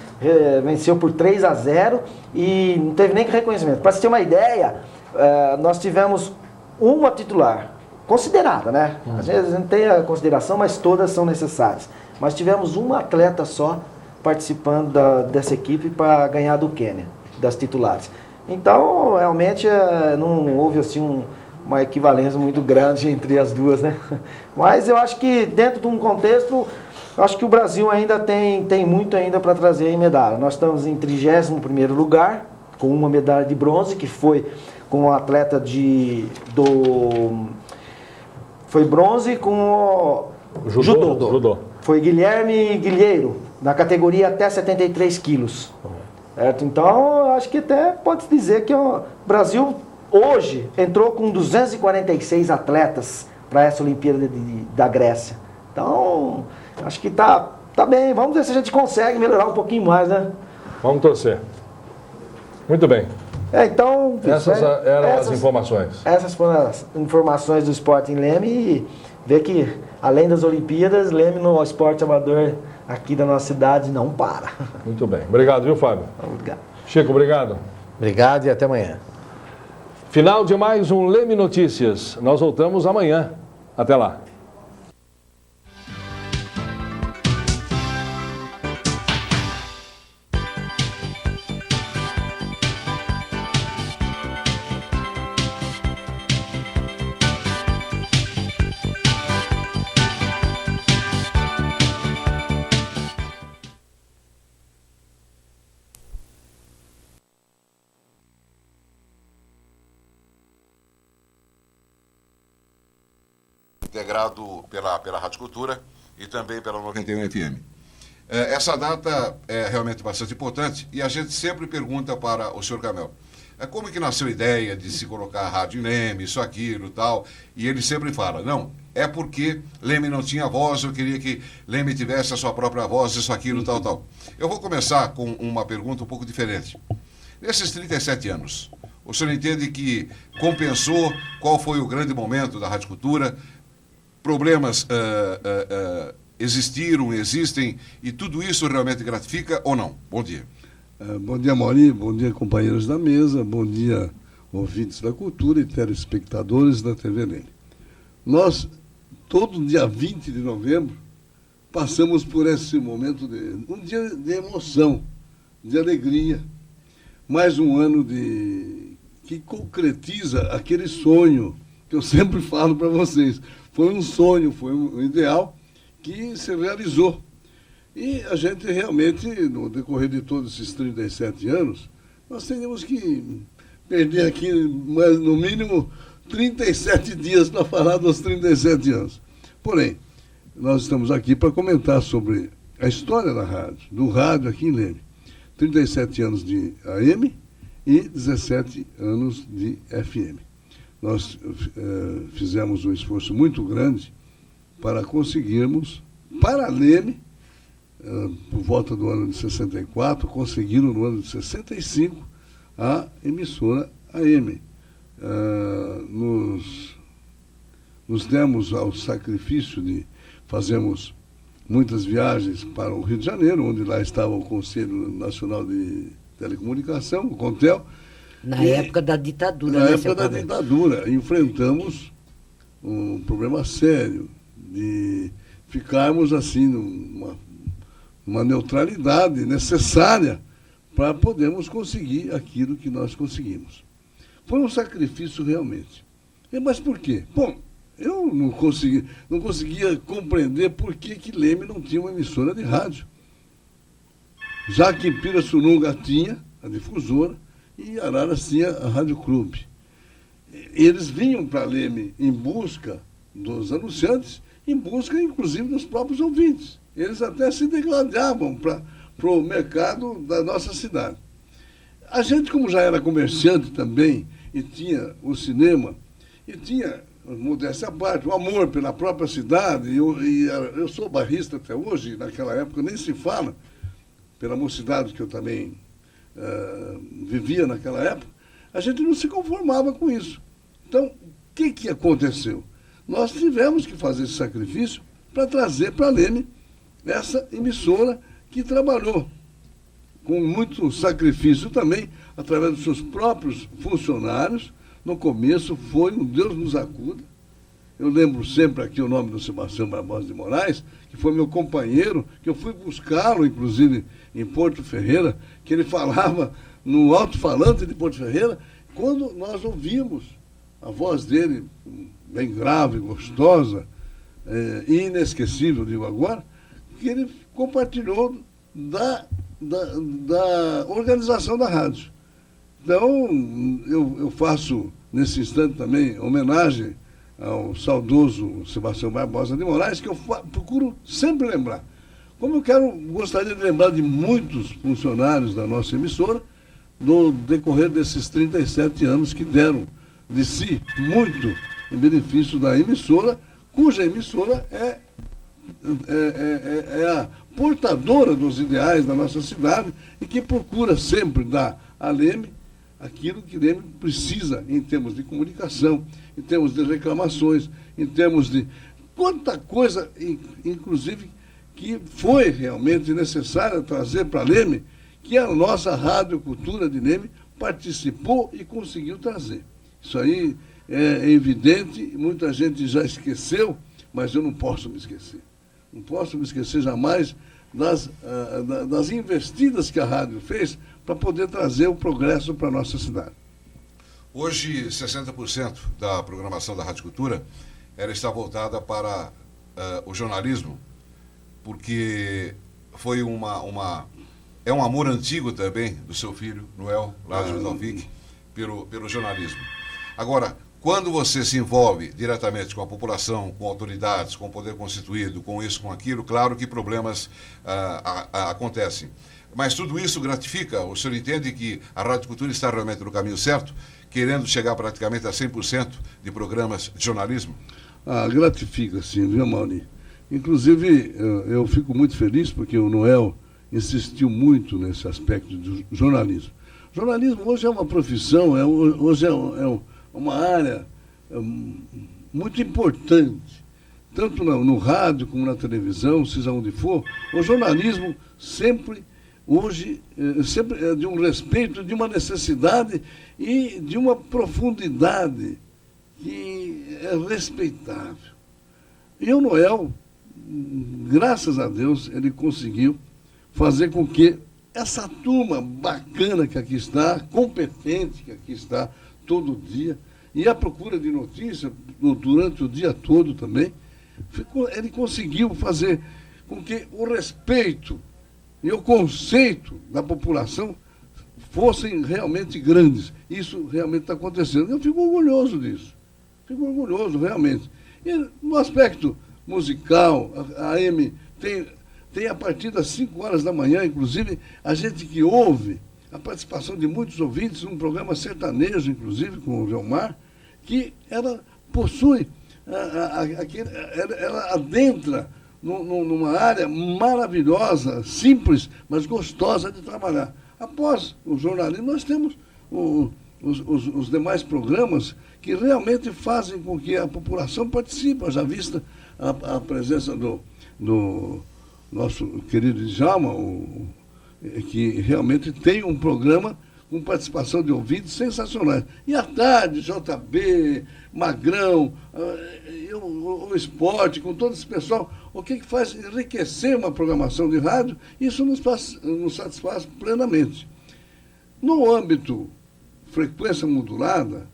Venceu por 3-0 e não teve nem reconhecimento. Para você ter uma ideia, nós tivemos uma titular, considerada, né? Às vezes não tem a consideração, mas todas são necessárias. Mas tivemos uma atleta só participando dessa equipe para ganhar do Quênia, das titulares. Então, realmente, não houve assim uma equivalência muito grande entre as duas, né? Mas eu acho que dentro de um contexto, acho que o Brasil ainda tem muito ainda para trazer em medalha. Nós estamos em 31º lugar, com uma medalha de bronze, que foi com o atleta foi bronze com o judô. Foi Guilherme Guilheiro, na categoria até 73 quilos. Certo? Então, acho que até pode dizer que o Brasil hoje entrou com 246 atletas para essa Olimpíada da Grécia. Então, acho que tá bem. Vamos ver se a gente consegue melhorar um pouquinho mais, né? Vamos torcer. Muito bem. Então, essas eram as informações. Essas foram as informações do esporte em Leme e ver que, além das Olimpíadas, Leme no esporte amador aqui da nossa cidade não para. Muito bem. Obrigado, viu, Fábio? Obrigado. Chico, obrigado. Obrigado e até amanhã. Final de mais um Leme Notícias. Nós voltamos amanhã. Até lá. Integrado pela Rádio Cultura e também pela 91 FM. Essa data é realmente bastante importante e a gente sempre pergunta para o senhor Camel, como que nasceu a ideia de se colocar a rádio em Leme, isso, aquilo, tal, e ele sempre fala, não, é porque Leme não tinha voz, eu queria que Leme tivesse a sua própria voz, isso, aquilo, tal, tal. Eu vou começar com uma pergunta um pouco diferente. Nesses 37 anos, o senhor entende que compensou? Qual foi o grande momento da Rádio Cultura? Problemas existiram, existem, e tudo isso realmente gratifica ou não? Bom dia. Bom dia, Mauri, bom dia, companheiros da mesa, bom dia, ouvintes da cultura e telespectadores da TV Leme. Nós, todo dia 20 de novembro, passamos por esse momento um dia de emoção, de alegria, mais um ano que concretiza aquele sonho que eu sempre falo para vocês. Foi um sonho, foi um ideal que se realizou. E a gente realmente, no decorrer de todos esses 37 anos, nós teríamos que perder aqui, no mínimo, 37 dias para falar dos 37 anos. Porém, nós estamos aqui para comentar sobre a história da rádio, do rádio aqui em Leme. 37 anos de AM e 17 anos de FM. Nós fizemos um esforço muito grande para conseguirmos, para Leme, por volta do ano de 64, conseguiram no ano de 65 a emissora AM. Nos demos ao sacrifício de fazermos muitas viagens para o Rio de Janeiro, onde lá estava o Conselho Nacional de Telecomunicação, o CONTEL. Na época da ditadura. Na época da ditadura, enfrentamos um problema sério de ficarmos assim numa neutralidade necessária para podermos conseguir aquilo que nós conseguimos. Foi um sacrifício realmente. Mas por quê? Bom, eu não conseguia compreender por que Leme não tinha uma emissora de rádio. Já que Pirassununga tinha a difusora, e Araras tinha a Rádio Clube. Eles vinham para Leme em busca dos anunciantes, em busca, inclusive, dos próprios ouvintes. Eles até se degladiavam para o mercado da nossa cidade. A gente, como já era comerciante também, e tinha o cinema, e tinha, modéstia à parte, o amor pela própria cidade, eu sou barrista até hoje, naquela época nem se fala, pela mocidade que eu também vivia naquela época, a gente não se conformava com isso. Então, o que aconteceu? nós tivemos que fazer esse sacrifício para trazer para a Leme essa emissora que trabalhou com muito sacrifício também, através dos seus próprios funcionários. No começo foi um Deus nos acuda. Eu lembro sempre aqui o nome do Sebastião Barbosa de Moraes, que foi meu companheiro, que eu fui buscá-lo, inclusive, em Porto Ferreira, que ele falava no alto-falante de Porto Ferreira, quando nós ouvimos a voz dele, bem grave, gostosa, e inesquecível, digo agora, que ele compartilhou da organização da rádio. Então, eu faço, nesse instante também, homenagem ao saudoso Sebastião Barbosa de Moraes, que eu procuro sempre lembrar. Como eu gostaria de lembrar de muitos funcionários da nossa emissora, no decorrer desses 37 anos que deram de si muito em benefício da emissora, cuja emissora é a portadora dos ideais da nossa cidade e que procura sempre dar à Leme aquilo que Leme precisa em termos de comunicação, em termos de reclamações, em termos de quanta coisa, inclusive, que foi realmente necessária trazer para Leme, que a nossa Rádio Cultura de Leme participou e conseguiu trazer. Isso aí é evidente, muita gente já esqueceu, mas eu não posso me esquecer. Não posso me esquecer jamais das investidas que a rádio fez para poder trazer o progresso para a nossa cidade. Hoje, 60% da programação da Rádio Cultura ela está voltada para o jornalismo, porque foi é um amor antigo também do seu filho, Noel Lázaro Dalvic, pelo jornalismo. Agora, quando você se envolve diretamente com a população, com autoridades, com o poder constituído, com isso, com aquilo, claro que problemas acontecem. Mas tudo isso gratifica? O senhor entende que a Rádio Cultura está realmente no caminho certo, querendo chegar praticamente a 100% de programas de jornalismo? Gratifica, sim, viu, Mauri? Inclusive, eu fico muito feliz porque o Noel insistiu muito nesse aspecto do jornalismo. Jornalismo hoje é uma profissão, hoje é uma área muito importante, tanto no rádio como na televisão, seja onde for. O jornalismo sempre é de um respeito, de uma necessidade e de uma profundidade que é respeitável. E o Noel, graças a Deus, ele conseguiu fazer com que essa turma bacana que aqui está, competente que aqui está todo dia, e a procura de notícia durante o dia todo também, ele conseguiu fazer com que o respeito e o conceito da população fossem realmente grandes. Isso realmente está acontecendo. Eu fico orgulhoso disso. Fico orgulhoso, realmente. E no aspecto musical, a AM tem a partir das 5 horas da manhã, inclusive, a gente que ouve a participação de muitos ouvintes num programa sertanejo, inclusive, com o Velmar, que ela possui, ela adentra numa área maravilhosa, simples, mas gostosa de trabalhar. Após o jornalismo, nós temos os demais programas que realmente fazem com que a população participe, já vista a presença do nosso querido Djalma, que realmente tem um programa com participação de ouvintes sensacionais. E à tarde, JB, Magrão, o esporte, com todo esse pessoal, o que faz enriquecer uma programação de rádio, isso nos satisfaz plenamente. No âmbito frequência modulada,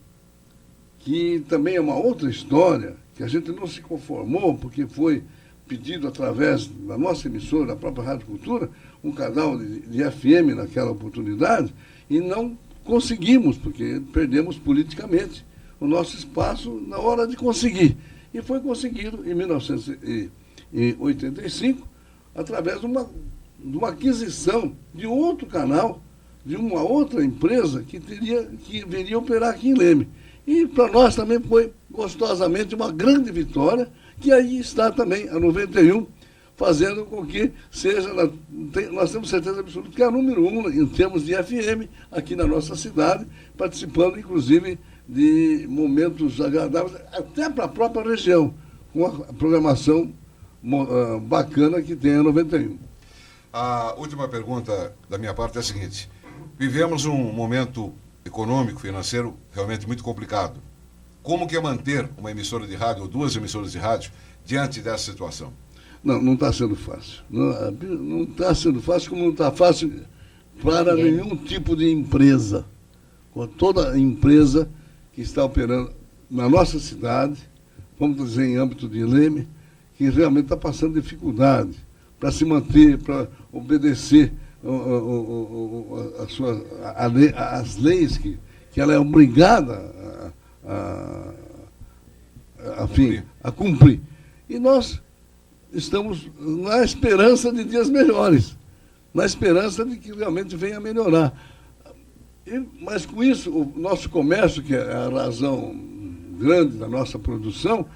que também é uma outra história, que a gente não se conformou, porque foi pedido através da nossa emissora, da própria Rádio Cultura, um canal de FM naquela oportunidade, e não conseguimos, porque perdemos politicamente o nosso espaço na hora de conseguir. E foi conseguido em 1985, através de uma aquisição de outro canal, de uma outra empresa que viria operar aqui em Leme. E para nós também foi gostosamente uma grande vitória, que aí está também a 91, fazendo com que seja, nós temos certeza absoluta que é a número 1 em termos de FM aqui na nossa cidade, participando inclusive de momentos agradáveis, até para a própria região, com a programação bacana que tem a 91. A última pergunta da minha parte é a seguinte. Vivemos um momento econômico, financeiro, realmente muito complicado. Como que é manter uma emissora de rádio ou 2 emissoras de rádio diante dessa situação? Não está sendo fácil. Não está sendo fácil, como não está fácil para nenhum tipo de empresa. Com toda empresa que está operando na nossa cidade, vamos dizer em âmbito de Leme, que realmente está passando dificuldade para se manter, para obedecer as leis que ela é obrigada a cumprir. E nós estamos na esperança de dias melhores, na esperança de que realmente venha a melhorar. Mas com isso, o nosso comércio, que é a razão grande da nossa produção,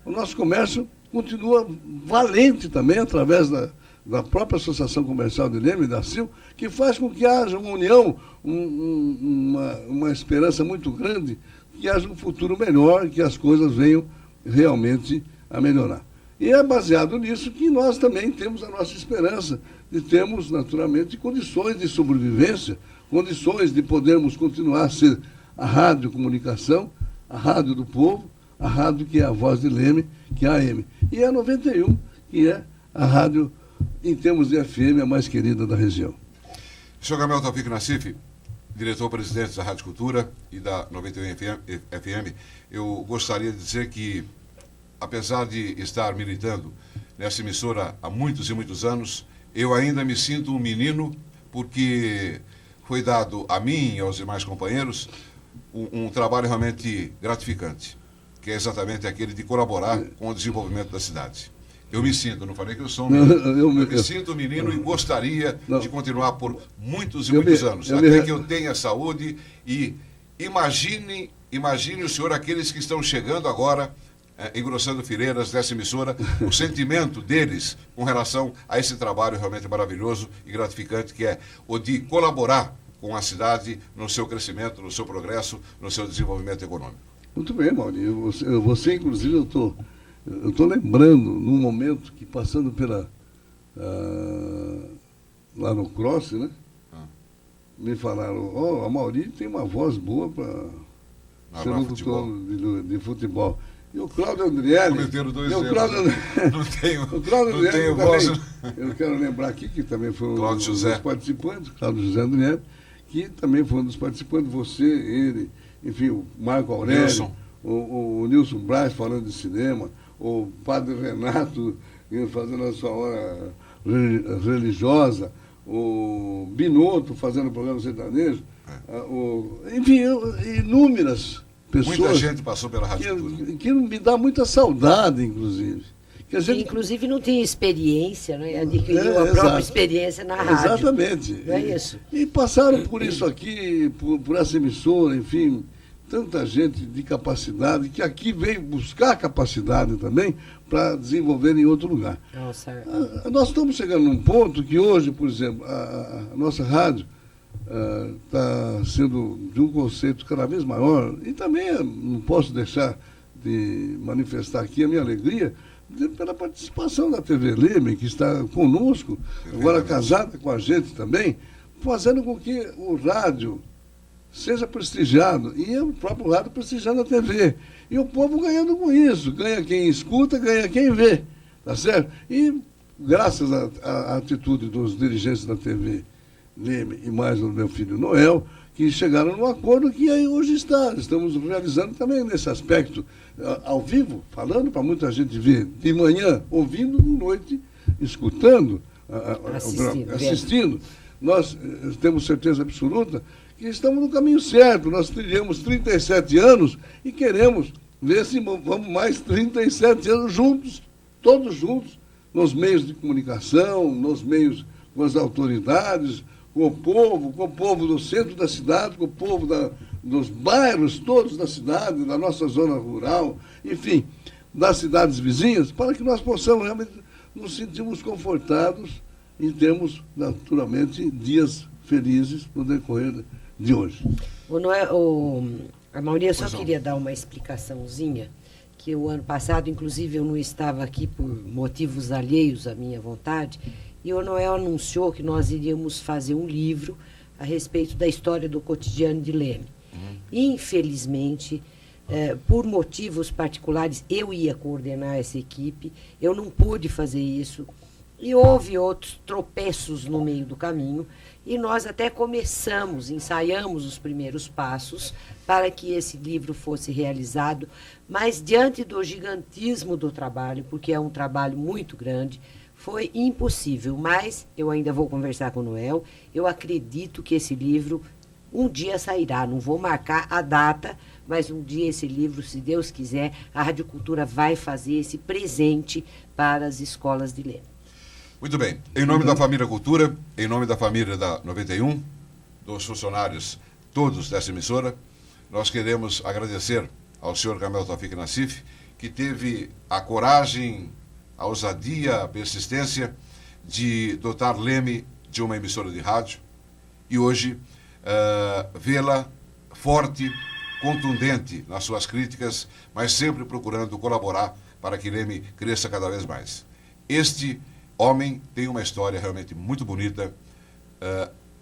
o nosso comércio continua valente também, através da própria Associação Comercial de Leme, da CIL, que faz com que haja uma união, uma esperança muito grande, que haja um futuro melhor, que as coisas venham realmente a melhorar. E é baseado nisso que nós também temos a nossa esperança de termos, naturalmente, condições de sobrevivência, condições de podermos continuar a ser a rádio comunicação, a rádio do povo, a rádio que é a voz de Leme, que é a AM. E a 91, que é a rádio, em termos de FM, a mais querida da região. Sr. Gamel Taufik Nassif, diretor-presidente da Rádio Cultura e da 91 FM, eu gostaria de dizer que, apesar de estar militando nessa emissora há muitos e muitos anos, eu ainda me sinto um menino, porque foi dado a mim e aos demais companheiros um trabalho realmente gratificante, que é exatamente aquele de colaborar com o desenvolvimento da cidade. Eu me sinto, não falei que eu sou um menino, eu me sinto um menino e gostaria de continuar por muitos e muitos anos, até que eu tenha saúde. E imagine o senhor, aqueles que estão chegando agora, engrossando fileiras dessa emissora, o sentimento deles com relação a esse trabalho realmente maravilhoso e gratificante, que é o de colaborar com a cidade no seu crescimento, no seu progresso, no seu desenvolvimento econômico. Muito bem, Maurinho. Você inclusive, eu estou lembrando, num momento que, passando pela lá no Cross, né? Me falaram, a Maurinho tem uma voz boa para ser locutor de futebol. E o Cláudio Andrielli... Cometeram 2 erros. Não tenho voz. Eu quero lembrar aqui que também foi um dos participantes, Cláudio José Andrielli, que também foi um dos participantes, você, ele, enfim, o Marco Aurélio, o Nilson Braz falando de cinema, o Padre Renato fazendo a sua hora religiosa, o Binotto fazendo o programa sertanejo, enfim, inúmeras pessoas. Muita gente passou pela Rádio Cultura. Que me dá muita saudade, inclusive. Que a gente... Inclusive não tinha experiência, né? Adquiriu a própria experiência na rádio. Exatamente. Não é isso? E passaram por isso aqui, por essa emissora, enfim, tanta gente de capacidade, que aqui veio buscar capacidade também para desenvolver em outro lugar. Nós estamos chegando num ponto que hoje, por exemplo, a nossa rádio está sendo de um conceito cada vez maior, e também não posso deixar de manifestar aqui a minha alegria pela participação da TV Leme, que está conosco, agora casada com a gente também, fazendo com que o rádio seja prestigiado, e o próprio rádio prestigiando a TV. E o povo ganhando com isso, ganha quem escuta, ganha quem vê, tá certo? E graças à atitude dos dirigentes da TV Leme e mais o meu filho Noel, que chegaram num acordo que aí hoje estamos realizando também nesse aspecto, ao vivo, falando para muita gente ver de manhã, ouvindo, de noite, escutando, assistindo. Nós temos certeza absoluta que estamos no caminho certo. Nós trilhamos 37 anos e queremos ver se vamos mais 37 anos juntos, todos juntos, nos meios de comunicação, nos meios com as autoridades, com o povo do centro da cidade, com o povo dos bairros todos da cidade, da nossa zona rural, enfim, das cidades vizinhas, para que nós possamos realmente nos sentirmos confortados e termos, naturalmente, dias felizes no decorrer de hoje. Mauri, eu só queria dar uma explicaçãozinha, que o ano passado, inclusive, eu não estava aqui por motivos alheios à minha vontade, e o Noel anunciou que nós iríamos fazer um livro a respeito da história do cotidiano de Leme. Infelizmente, por motivos particulares, eu ia coordenar essa equipe, eu não pude fazer isso, e houve outros tropeços no meio do caminho, e nós até ensaiamos os primeiros passos para que esse livro fosse realizado, mas diante do gigantismo do trabalho, porque é um trabalho muito grande, foi impossível. Mas eu ainda vou conversar com o Noel, eu acredito que esse livro um dia sairá, não vou marcar a data, mas um dia esse livro, se Deus quiser, a Rádio Cultura vai fazer esse presente para as escolas de Leme. Muito bem. Em nome da família Cultura, em nome da família da 91, dos funcionários todos dessa emissora, nós queremos agradecer ao senhor Kamel Taufik Nassif, que teve a coragem, a ousadia, a persistência de dotar Leme de uma emissora de rádio e hoje vê-la forte, contundente nas suas críticas, mas sempre procurando colaborar para que Leme cresça cada vez mais. Este homem tem uma história realmente muito bonita,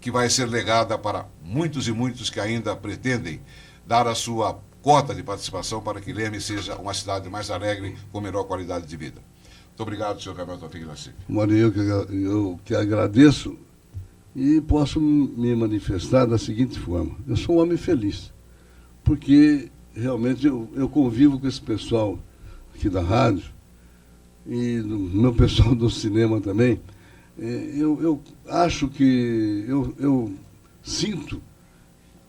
que vai ser legada para muitos e muitos que ainda pretendem dar a sua cota de participação para que Leme seja uma cidade mais alegre, com melhor qualidade de vida. Muito obrigado, senhor Kamel Taufik Nassif. Maria, eu que agradeço e posso me manifestar da seguinte forma. Eu sou um homem feliz, porque realmente eu convivo com esse pessoal aqui da rádio e do meu pessoal do cinema também. Eu acho que eu sinto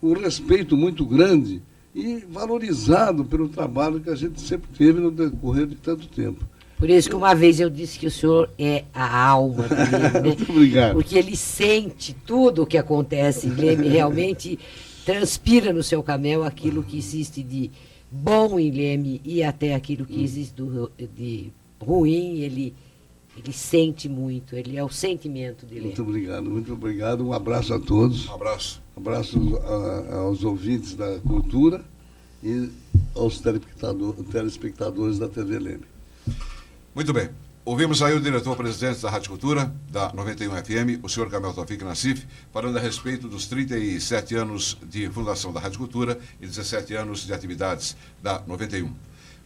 um respeito muito grande e valorizado pelo trabalho que a gente sempre teve no decorrer de tanto tempo. Por isso que uma vez eu disse que o senhor é a alma do Leme, né? Muito obrigado. Porque ele sente tudo o que acontece em Leme, realmente transpira no seu Kamel aquilo que existe de bom em Leme e até aquilo que existe de ruim, ele sente muito, ele é o sentimento dele. Muito obrigado. Um abraço a todos. Um abraço. Um abraço aos ouvintes da cultura e aos telespectadores da TV Leme. Muito bem. Ouvimos aí o diretor-presidente da Rádio Cultura, da 91 FM, o senhor Kamel Taufik Nassif, falando a respeito dos 37 anos de fundação da Rádio Cultura e 17 anos de atividades da 91.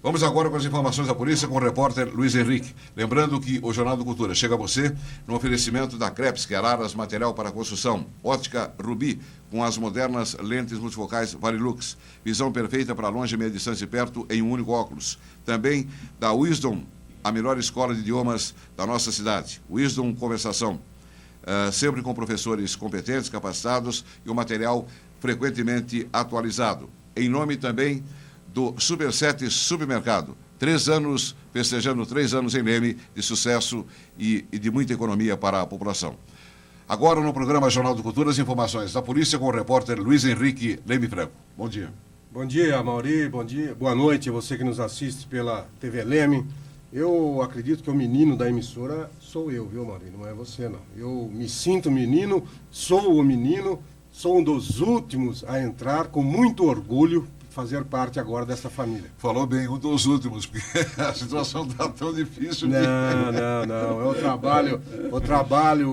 Vamos agora com as informações da polícia com o repórter Luiz Henrique. Lembrando que o Jornal da Cultura chega a você no oferecimento da Crepes, Araras, material para construção. Ótica Rubi, com as modernas lentes multifocais Varilux. Visão perfeita para longe, meia distância e perto em um único óculos. Também da Wisdom, a melhor escola de idiomas da nossa cidade. Wisdom Conversação. Sempre com professores competentes, capacitados e o material frequentemente atualizado. Em nome também do Super 7 Supermercado. 3 anos, festejando 3 anos em Leme, de sucesso e de muita economia para a população. Agora no programa Jornal do Cultura, as informações da polícia com o repórter Luiz Henrique Leme Franco. Bom dia. Bom dia, Mauri, bom dia. Boa noite, você que nos assiste pela TV Leme. Eu acredito que o menino da emissora sou eu, viu, Mauri? Não é você, não. Eu me sinto menino, sou o menino, sou um dos últimos a entrar com muito orgulho, fazer parte agora dessa família. Falou bem, um dos últimos, porque a situação está tão difícil. Não, é o trabalho